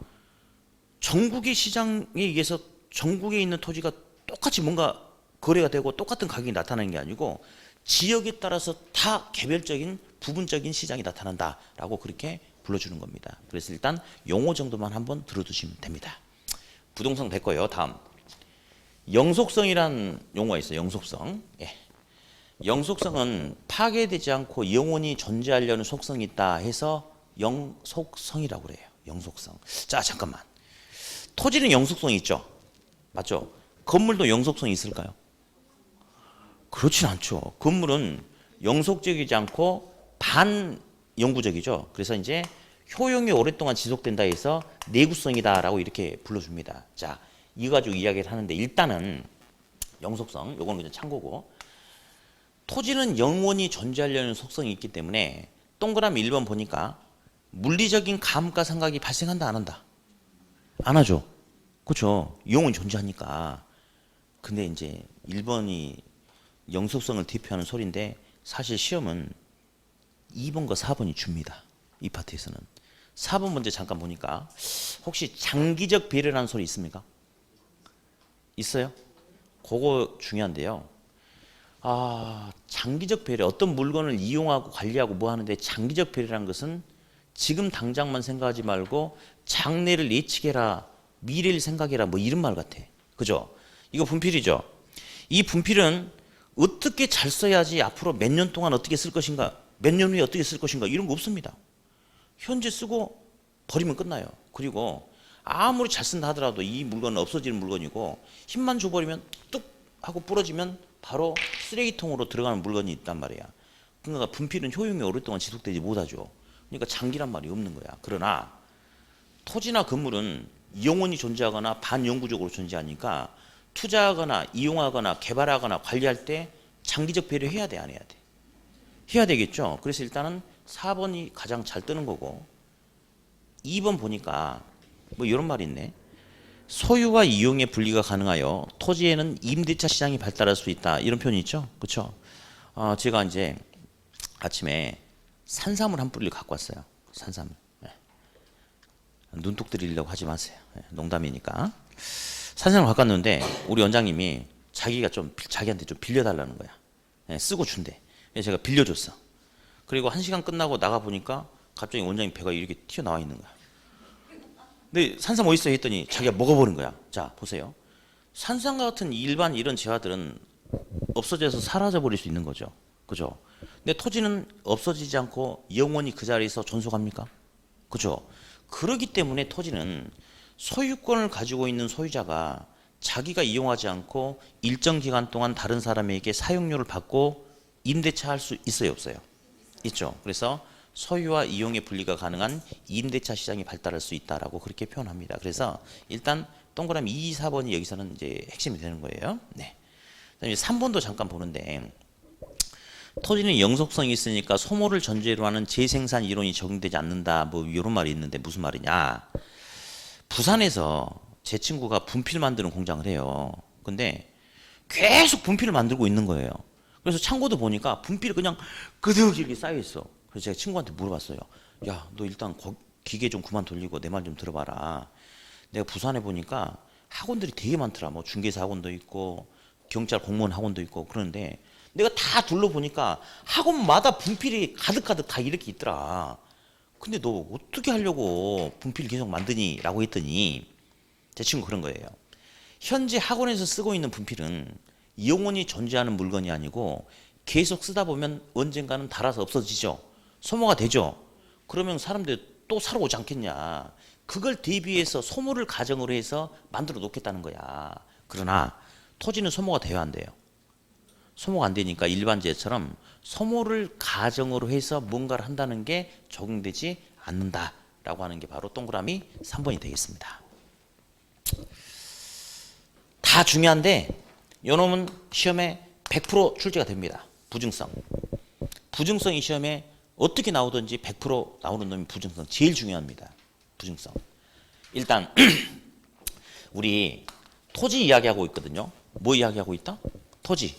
S1: 전국의 시장에 의해서 전국에 있는 토지가 똑같이 뭔가 거래가 되고 똑같은 가격이 나타나는 게 아니고 지역에 따라서 다 개별적인 부분적인 시장이 나타난다라고 그렇게 불러주는 겁니다. 그래서 일단 용어 정도만 한번 들어두시면 됩니다. 부동산 됐고요. 다음. 영속성이란 용어가 있어요. 영속성. 예. 영속성은 파괴되지 않고 영원히 존재하려는 속성이 있다 해서 영속성이라고 그래요. 영속성. 자, 잠깐만. 토지는 영속성이 있죠. 맞죠? 건물도 영속성이 있을까요? 그렇진 않죠. 건물은 영속적이지 않고 반영구적이죠. 그래서 이제 효용이 오랫동안 지속된다 해서 내구성이다라고 이렇게 불러줍니다. 자, 이거 가지고 이야기를 하는데 일단은 영속성, 요거는 그냥 참고고, 토지는 영원히 존재하려는 속성이 있기 때문에 동그라미 1번 보니까 물리적인 감가상각이 발생한다 안 한다? 안 하죠. 그렇죠. 영원히 존재하니까. 근데 이제 1번이 영속성을 대표하는 소리인데 사실 시험은 2번과 4번이 줍니다. 이 파트에서는. 4번 문제 잠깐 보니까 혹시 장기적 배려라는 소리 있습니까? 있어요? 그거 중요한데요. 장기적 배려, 어떤 물건을 이용하고 관리하고 뭐 하는데 장기적 배려라는 것은 지금 당장만 생각하지 말고 장래를 예측해라, 미래를 생각해라, 뭐 이런 말 같아. 그죠? 이거 분필이죠. 이 분필은 어떻게 잘 써야지 앞으로 몇 년 동안 어떻게 쓸 것인가, 몇 년 후에 어떻게 쓸 것인가 이런 거 없습니다. 현재 쓰고 버리면 끝나요. 그리고 아무리 잘 쓴다 하더라도 이 물건은 없어지는 물건이고 힘만 줘버리면 뚝 하고 부러지면 바로 쓰레기통으로 들어가는 물건이 있단 말이야. 그러니까 분필은 효용이 오랫동안 지속되지 못하죠. 그러니까 장기란 말이 없는 거야. 그러나 토지나 건물은 영원히 존재하거나 반영구적으로 존재하니까 투자하거나 이용하거나 개발하거나 관리할 때 장기적 배려해야 돼, 안 해야 돼? 해야 되겠죠. 그래서 일단은 4번이 가장 잘 뜨는 거고, 2번 보니까 뭐 이런 말이 있네. 소유와 이용의 분리가 가능하여 토지에는 임대차 시장이 발달할 수 있다. 이런 표현이 있죠. 그렇죠? 제가 이제 아침에 산삼을 한 뿌리를 갖고 왔어요. 산삼을. 네. 눈독 들이려고 하지 마세요. 네, 농담이니까. 산삼을 갖고 왔는데 우리 원장님이 자기한테 좀 빌려달라는 거야. 네, 쓰고 준대. 그래서 제가 빌려줬어. 그리고 1시간 끝나고 나가 보니까 갑자기 원장님 배가 이렇게 튀어나와 있는 거야. 근데 산삼 어디 있어 했더니 자기가 먹어버린 거야. 자 보세요. 산삼 같은 일반 이런 재화들은 없어져서 사라져 버릴 수 있는 거죠. 그죠? 근데 토지는 없어지지 않고 영원히 그 자리에서 존속합니까? 그죠? 그렇기 때문에 토지는 소유권을 가지고 있는 소유자가 자기가 이용하지 않고 일정 기간 동안 다른 사람에게 사용료를 받고 임대차 할 수 있어요, 없어요? 있죠. 그래서 소유와 이용의 분리가 가능한 임대차 시장이 발달할 수 있다라고 그렇게 표현합니다. 그래서 일단 동그라미 2, 4번이 여기서는 이제 핵심이 되는 거예요. 네. 그다음에 3번도 잠깐 보는데, 토지는 영속성이 있으니까 소모를 전제로 하는 재생산 이론이 적용되지 않는다. 뭐 이런 말이 있는데 무슨 말이냐? 부산에서 제 친구가 분필 만드는 공장을 해요. 근데 계속 분필을 만들고 있는 거예요. 그래서 창고도 보니까 분필이 그냥 그득 이렇게 쌓여 있어. 그래서 제가 친구한테 물어봤어요. 야, 너 일단 기계 좀 그만 돌리고 내 말 좀 들어봐라. 내가 부산에 보니까 학원들이 되게 많더라. 뭐 중개사 학원도 있고 경찰 공무원 학원도 있고 그러는데 내가 다 둘러보니까 학원마다 분필이 가득가득 다 이렇게 있더라. 근데 너 어떻게 하려고 분필 계속 만드니? 라고 했더니 제 친구 그런 거예요. 현재 학원에서 쓰고 있는 분필은 영원히 존재하는 물건이 아니고 계속 쓰다 보면 언젠가는 닳아서 없어지죠. 소모가 되죠. 그러면 사람들이 또 사러 오지 않겠냐. 그걸 대비해서 소모를 가정으로 해서 만들어 놓겠다는 거야. 그러나 토지는 소모가 돼야 안 돼요. 소모가 안 되니까 일반재처럼 소모를 가정으로 해서 뭔가를 한다는 게 적용되지 않는다라고 하는 게 바로 동그라미 3번이 되겠습니다. 다 중요한데 요놈은 시험에 100% 출제가 됩니다. 부증성. 부증성이 시험에 어떻게 나오든지 100% 나오는 놈이 부증성. 제일 중요합니다. 부증성. 일단 우리 토지 이야기하고 있거든요. 뭐 이야기하고 있다? 토지.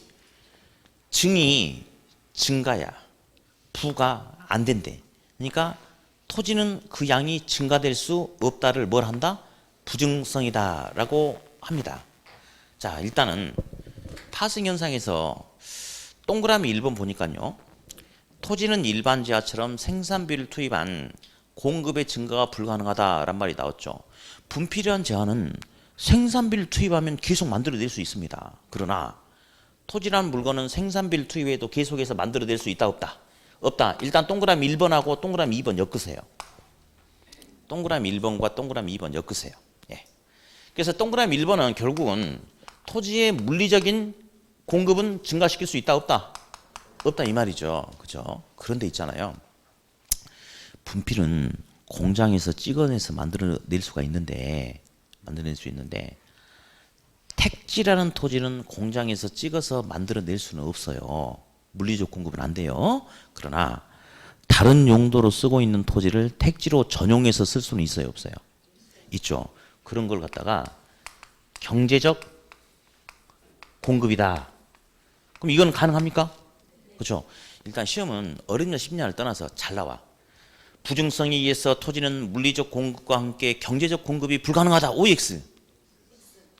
S1: 증이 증가야. 부가 안 된대. 그러니까 토지는 그 양이 증가될 수 없다를 뭘 한다? 부증성이다 라고 합니다. 자, 일단은 파생현상에서 동그라미 1번 보니까요. 토지는 일반 재화처럼 생산비를 투입한 공급의 증가가 불가능하다란 말이 나왔죠. 분필이란 재화는 생산비를 투입하면 계속 만들어낼 수 있습니다. 그러나 토지라는 물건은 생산비를 투입해도 계속해서 만들어낼 수 있다, 없다? 없다. 일단 동그라미 1번하고 동그라미 2번 엮으세요. 동그라미 1번과 동그라미 2번 엮으세요. 예. 그래서 동그라미 1번은 결국은 토지의 물리적인 공급은 증가시킬 수 있다, 없다? 없다 이 말이죠. 그죠? 그런데 있잖아요. 분필은 공장에서 찍어내서 만들어낼 수가 있는데, 택지라는 토지는 공장에서 찍어서 만들어낼 수는 없어요. 물리적 공급은 안 돼요. 그러나 다른 용도로 쓰고 있는 토지를 택지로 전용해서 쓸 수는 있어요, 없어요? 있죠. 그런 걸 갖다가 경제적 공급이다. 그럼 이건 가능합니까? 그렇죠. 일단 시험은 어렵냐 쉽냐를 떠나서 잘 나와. 부증성에 의해서 토지는 물리적 공급과 함께 경제적 공급이 불가능하다. OX.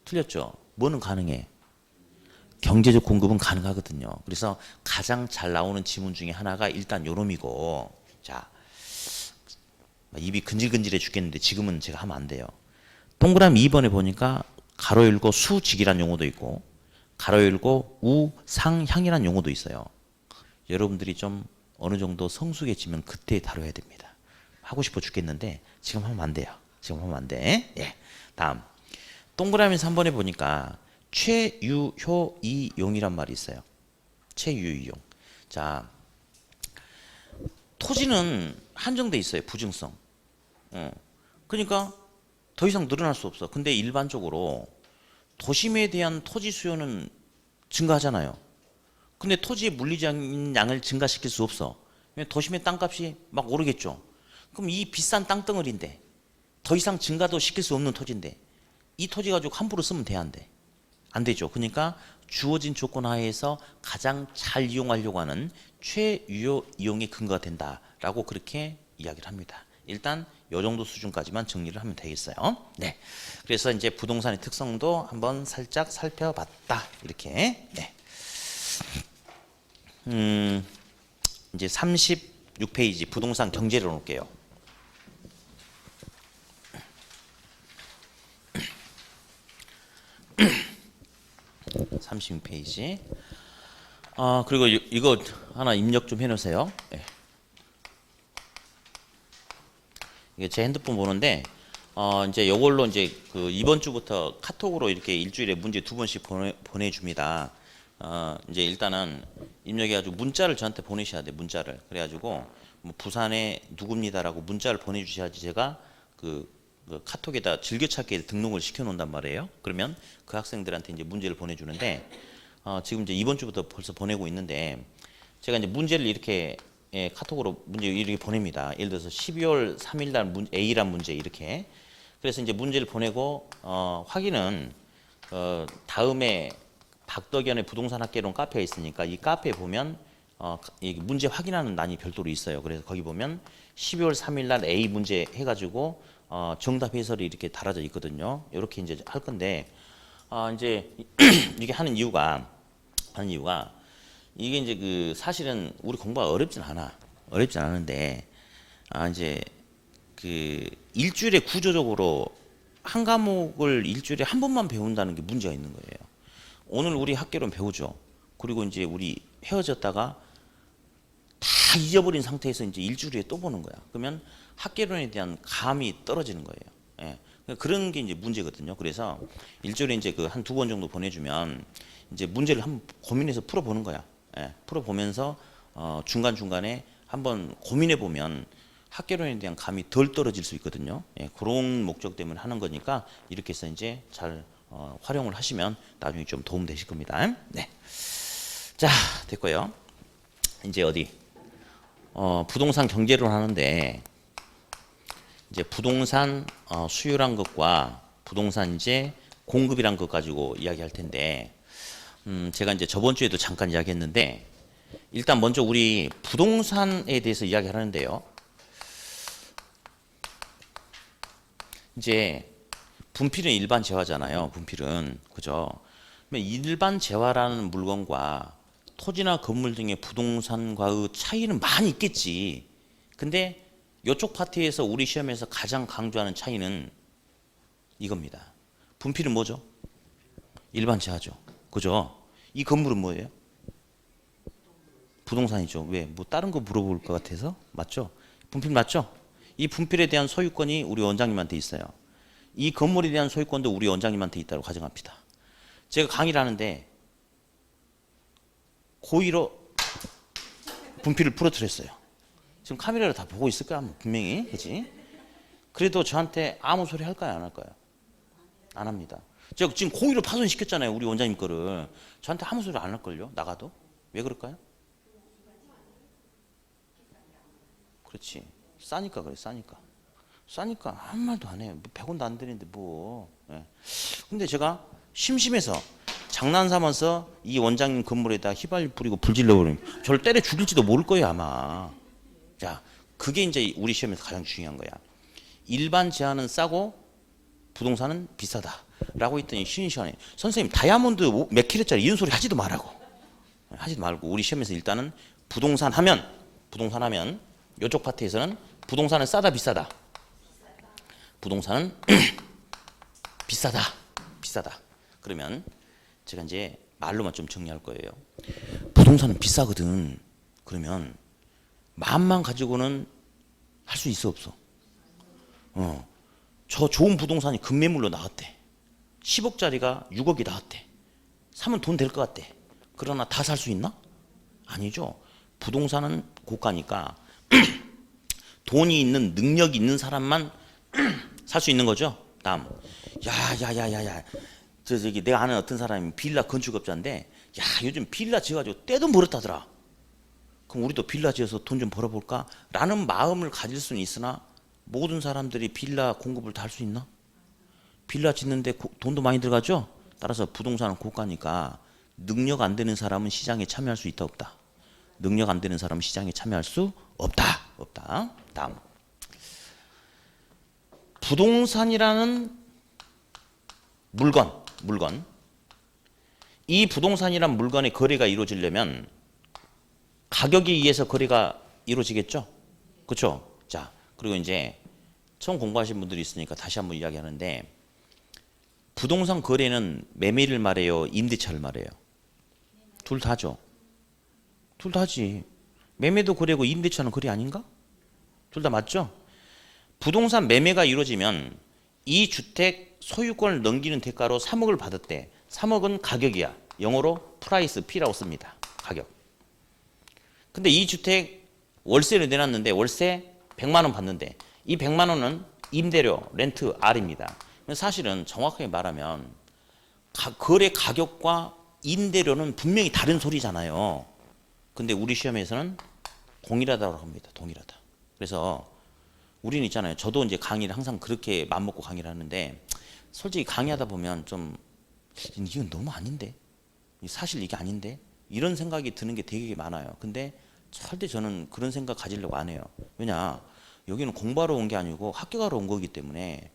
S1: 틀렸죠. 뭐는 가능해? 경제적 공급은 가능하거든요. 그래서 가장 잘 나오는 지문 중에 하나가 일단 요놈이고, 자, 입이 근질근질해 죽겠는데 지금은 제가 하면 안 돼요. 동그라미 2번에 보니까 가로 열고 수직이란 용어도 있고 가로 열고 우상향이란 용어도 있어요. 여러분들이 좀 어느 정도 성숙해지면 그때 다뤄야 됩니다. 하고 싶어 죽겠는데 지금 하면 안 돼요. 지금 하면 안 돼. 예. 다음 동그라미 3번에 보니까 최유효이용이란 말이 있어요. 최유효이용. 자, 토지는 한정돼 있어요. 부증성. 그러니까 더 이상 늘어날 수 없어. 근데 일반적으로 도심에 대한 토지 수요는 증가하잖아요. 근데 토지의 물리적인 양을 증가시킬 수 없어. 왜냐면 도심의 땅값이 막 오르겠죠. 그럼 이 비싼 땅덩어리인데 더 이상 증가도 시킬 수 없는 토지인데 이 토지 가지고 함부로 쓰면 돼, 안 돼? 안 되죠. 그러니까 주어진 조건 하에서 가장 잘 이용하려고 하는 최유효 이용의 근거가 된다라고 그렇게 이야기를 합니다. 일단 이 정도 수준까지만 정리를 하면 되겠어요. 네. 그래서 이제 부동산의 특성도 한번 살짝 살펴봤다. 이렇게. 네. 이제 36페이지 부동산 경제를 놓을게요. 36페이지. 그리고 이거 하나 입력 좀 해놓으세요. 네. 이게 제 핸드폰 보는데, 이제 이걸로 이제 그 이번 주부터 카톡으로 이렇게 일주일에 문제 2번씩 보내줍니다. 이제 일단은 입력해가지고 문자를 저한테 보내셔야 돼, 문자를. 그래가지고 뭐 부산에 누굽니다라고 문자를 보내주셔야지 제가 그 카톡에다 즐겨찾기에 등록을 시켜놓는단 말이에요. 그러면 그 학생들한테 이제 문제를 보내주는데, 지금 이제 이번 주부터 벌써 보내고 있는데, 제가 이제 문제를 이렇게 카톡으로 문제 이렇게 보냅니다. 예를 들어서 12월 3일 날 A란 문제 이렇게. 그래서 이제 문제를 보내고 확인은 다음에 박덕연의 부동산 학개론 카페가 있으니까 이 카페에 보면 이 문제 확인하는欄이 별도로 있어요. 그래서 거기 보면 12월 3일 날 A 문제 해가지고 정답 해설이 이렇게 달아져 있거든요. 이렇게 이제 할 건데 이제 이게 하는 이유가 이게 이제 그 사실은 우리 공부가 어렵진 않은데 이제 그 일주일에 구조적으로 한 과목을 일주일에 한 번만 배운다는 게 문제가 있는 거예요. 오늘 우리 학개론 배우죠. 그리고 이제 우리 헤어졌다가 다 잊어버린 상태에서 이제 일주일에 또 보는 거야. 그러면 학개론에 대한 감이 떨어지는 거예요. 예. 그런 게 이제 문제거든요. 그래서 일주일에 이제 그 한 2번 정도 보내주면 이제 문제를 한번 고민해서 풀어보는 거야. 예. 풀어보면서 중간중간에 한번 고민해 보면 학개론에 대한 감이 덜 떨어질 수 있거든요. 예. 그런 목적 때문에 하는 거니까 이렇게 해서 이제 잘 활용을 하시면 나중에 좀 도움 되실 겁니다. 네. 자, 됐고요. 이제 어디? 부동산 경제론 하는데 이제 부동산 수요란 것과 부동산 이제 공급이란 것 가지고 이야기할 텐데 제가 이제 저번 주에도 잠깐 이야기했는데 일단 먼저 우리 부동산에 대해서 이야기하는데요. 이제 분필은 일반 재화잖아요. 분필은 그죠? 일반 재화라는 물건과 토지나 건물 등의 부동산과의 차이는 많이 있겠지. 근데 이쪽 파트에서 우리 시험에서 가장 강조하는 차이는 이겁니다. 분필은 뭐죠? 일반 재화죠. 그죠? 이 건물은 뭐예요? 부동산이죠. 왜? 뭐 다른 거 물어볼 것 같아서? 맞죠? 분필 맞죠? 이 분필에 대한 소유권이 우리 원장님한테 있어요. 이 건물에 대한 소유권도 우리 원장님한테 있다고 가정합니다. 제가 강의를 하는데 고의로 분필을 부러뜨렸어요. 지금 카메라를 다 보고 있을 거야 분명히. 그치? 그래도 저한테 아무 소리 할까요 안 할까요? 안 합니다. 제가 지금 고의로 파손시켰잖아요. 우리 원장님 거를. 저한테 아무 소리 안 할걸요. 나가도. 왜 그럴까요? 그렇지. 싸니까 그래. 싸니까 아무 말도 안 해요. 100원도 안 되는데 뭐. 예. 근데 제가 심심해서 장난 삼아서 이 원장님 건물에다 휘발유 뿌리고 불 질러버리면 저를 때려 죽일지도 모를 거예요 아마. 자, 그게 이제 우리 시험에서 가장 중요한 거야. 일반 제한은 싸고 부동산은 비싸다라고 했더니 쉬는 시간에 선생님 다이아몬드 몇 킬로짜리 이런 소리 하지도 말고 우리 시험에서 일단은 부동산 하면 이쪽 파트에서는 부동산은 싸다 비싸다. 부동산은 비싸다. 그러면 제가 이제 말로만 좀 정리할 거예요. 부동산은 비싸거든. 그러면 마음만 가지고는 할 수 있어 없어? 저 좋은 부동산이 급매물로 나왔대. 10억짜리가 6억이 나왔대. 사면 돈 될 것 같대. 그러나 다 살 수 있나? 아니죠. 부동산은 고가니까 돈이 있는 능력이 있는 사람만 살 수 있는 거죠. 다음. 야야야야야. 저기 내가 아는 어떤 사람이 빌라 건축업자인데 야 요즘 빌라 지어가지고 떼돈 벌었다더라. 그럼 우리도 빌라 지어서 돈 좀 벌어볼까? 라는 마음을 가질 수는 있으나 모든 사람들이 빌라 공급을 다 할 수 있나? 빌라 짓는데 돈도 많이 들어가죠? 따라서 부동산은 고가니까 능력 안 되는 사람은 시장에 참여할 수 있다 없다? 능력 안 되는 사람은 시장에 참여할 수 없다. 없다. 다음. 부동산이라는 물건. 이 부동산이란 물건의 거래가 이루어지려면 가격에 의해서 거래가 이루어지겠죠? 그렇죠? 자, 그리고 이제 처음 공부하신 분들이 있으니까 다시 한번 이야기하는데 부동산 거래는 매매를 말해요? 임대차를 말해요? 둘 다죠. 둘 다지. 매매도 거래고 임대차는 거래 아닌가? 둘 다 맞죠? 부동산 매매가 이루어지면 이 주택 소유권을 넘기는 대가로 3억을 받았대. 3억은 가격이야. 영어로 프라이스, P라고 씁니다. 가격. 근데 이 주택 월세를 내놨는데 월세 100만 원 받는데 이 100만 원은 임대료, 렌트, R입니다. 사실은 정확하게 말하면 거래 가격과 임대료는 분명히 다른 소리잖아요. 근데 우리 시험에서는 동일하다고 합니다. 동일하다. 그래서 우리는 있잖아요. 저도 이제 강의를 항상 그렇게 맘먹고 강의를 하는데 솔직히 강의하다 보면 좀 이건 너무 아닌데 사실 이게 아닌데 이런 생각이 드는 게 되게 많아요. 근데 절대 저는 그런 생각 가지려고 안 해요. 왜냐 여기는 공부하러 온 게 아니고 합격하러 온 거기 때문에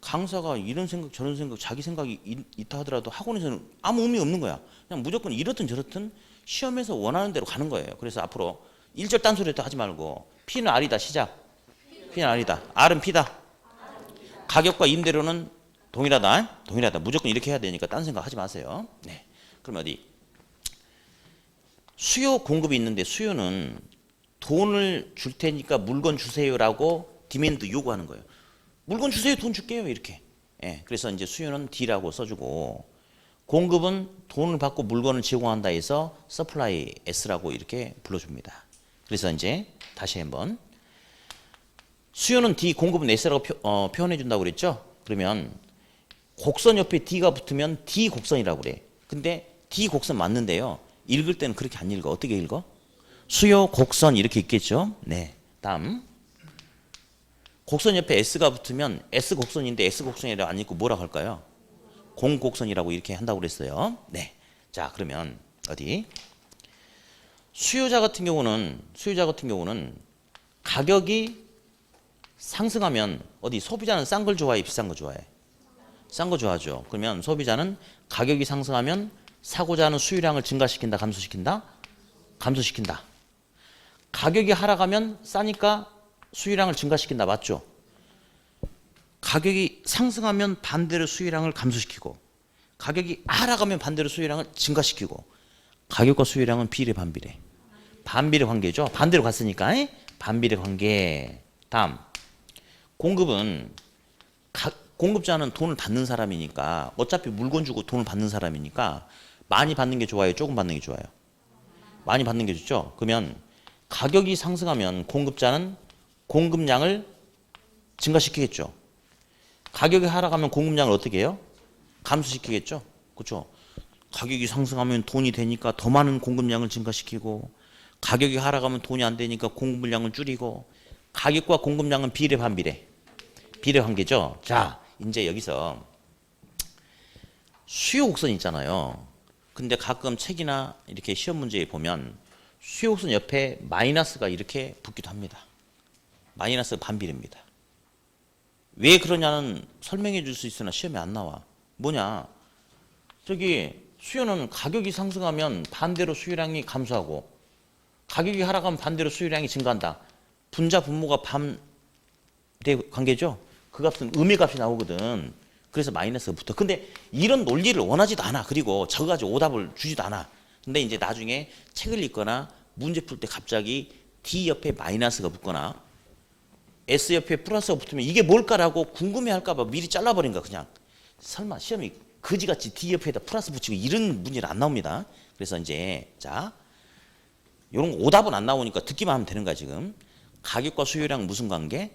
S1: 강사가 이런 생각 저런 생각 자기 생각이 있다 하더라도 학원에서는 아무 의미 없는 거야. 그냥 무조건 이렇든 저렇든 시험에서 원하는 대로 가는 거예요. 그래서 앞으로 1절 딴소리도 하지 말고 P는 R이다. 시작. P는 R이다. R은 P다. 가격과 임대료는 동일하다. 동일하다. 무조건 이렇게 해야 되니까 딴 생각 하지 마세요. 네. 그럼 어디? 수요 공급이 있는데 수요는 돈을 줄 테니까 물건 주세요라고 디맨드 요구하는 거예요. 물건 주세요. 돈 줄게요. 이렇게. 예. 그래서 이제 수요는 D라고 써주고 공급은 돈을 받고 물건을 제공한다 해서 서플라이 S라고 이렇게 불러줍니다. 그래서 이제 다시 한번 수요는 D, 공급은 S라고 표현해 준다고 그랬죠? 그러면 곡선 옆에 D가 붙으면 D 곡선이라고 그래. 근데 D 곡선 맞는데요. 읽을 때는 그렇게 안 읽어. 어떻게 읽어? 수요 곡선 이렇게 있겠죠? 네. 다음. 곡선 옆에 S가 붙으면 S 곡선인데 S 곡선이라고 안 읽고 뭐라고 할까요? 공곡선이라고 이렇게 한다고 그랬어요. 네. 자, 그러면 어디? 수요자 같은 경우는 가격이 상승하면 어디 소비자는 싼 걸 좋아해, 비싼 거 좋아해? 싼 거 좋아하죠. 그러면 소비자는 가격이 상승하면 사고자 하는 수요량을 증가시킨다, 감소시킨다? 감소시킨다. 가격이 하락하면 싸니까 수요량을 증가시킨다. 맞죠? 가격이 상승하면 반대로 수요량을 감소시키고 가격이 하락하면 반대로 수요량을 증가시키고 가격과 수요량은 비례 반비례. 반비례 관계죠. 반대로 갔으니까 반비례 관계. 다음. 공급은 공급자는 돈을 받는 사람이니까 어차피 물건 주고 돈을 받는 사람이니까 많이 받는 게 좋아요? 조금 받는 게 좋아요? 많이 받는 게 좋죠. 그러면 가격이 상승하면 공급자는 공급량을 증가시키겠죠. 가격이 하락하면 공급량을 어떻게 해요? 감소시키겠죠. 그렇죠. 가격이 상승하면 돈이 되니까 더 많은 공급량을 증가시키고 가격이 하락하면 돈이 안 되니까 공급량을 줄이고 가격과 공급량은 비례 반비례. 비례 관계죠. 자, 이제 여기서 수요 곡선 있잖아요. 근데 가끔 책이나 이렇게 시험 문제에 보면 수요 곡선 옆에 마이너스가 이렇게 붙기도 합니다. 마이너스 반비례입니다. 왜 그러냐는 설명해 줄 수 있으나 시험에 안 나와. 뭐냐? 저기 수요는 가격이 상승하면 반대로 수요량이 감소하고 가격이 하락하면 반대로 수요량이 증가한다. 분자 분모가 반대 관계죠. 그 값은 음의 값이 나오거든. 그래서 마이너스가 붙어. 근데 이런 논리를 원하지도 않아. 그리고 저거 가지고 오답을 주지도 않아. 근데 이제 나중에 책을 읽거나 문제 풀 때 갑자기 D 옆에 마이너스가 붙거나 S 옆에 플러스가 붙으면 이게 뭘까라고 궁금해할까봐 미리 잘라버린 거야. 그냥 설마 시험이 거지같이 D 옆에다 플러스 붙이고 이런 문제는 안 나옵니다. 그래서 이제 자 이런 오답은 안 나오니까 듣기만 하면 되는 거야. 지금 가격과 수요량 무슨 관계?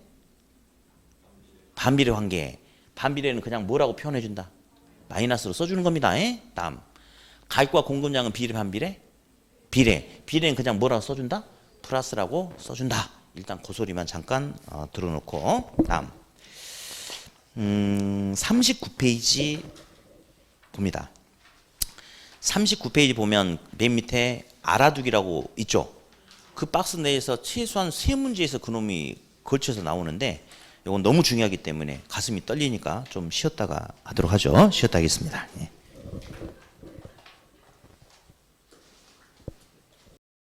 S1: 반비례 관계. 반비례는 그냥 뭐라고 표현해 준다? 마이너스로 써주는 겁니다. 다음. 가격과 공급량은 비례 반비례? 비례. 비례는 그냥 뭐라고 써준다? 플러스라고 써준다. 일단 그 소리만 잠깐 들어놓고 다음 39페이지 봅니다. 39페이지 보면 맨 밑에 알아두기라고 있죠. 그 박스 내에서 최소한 3문제에서 그놈이 걸쳐서 나오는데 이건 너무 중요하기 때문에 가슴이 떨리니까 좀 쉬었다가 하도록 하죠. 쉬었다 하겠습니다. 예.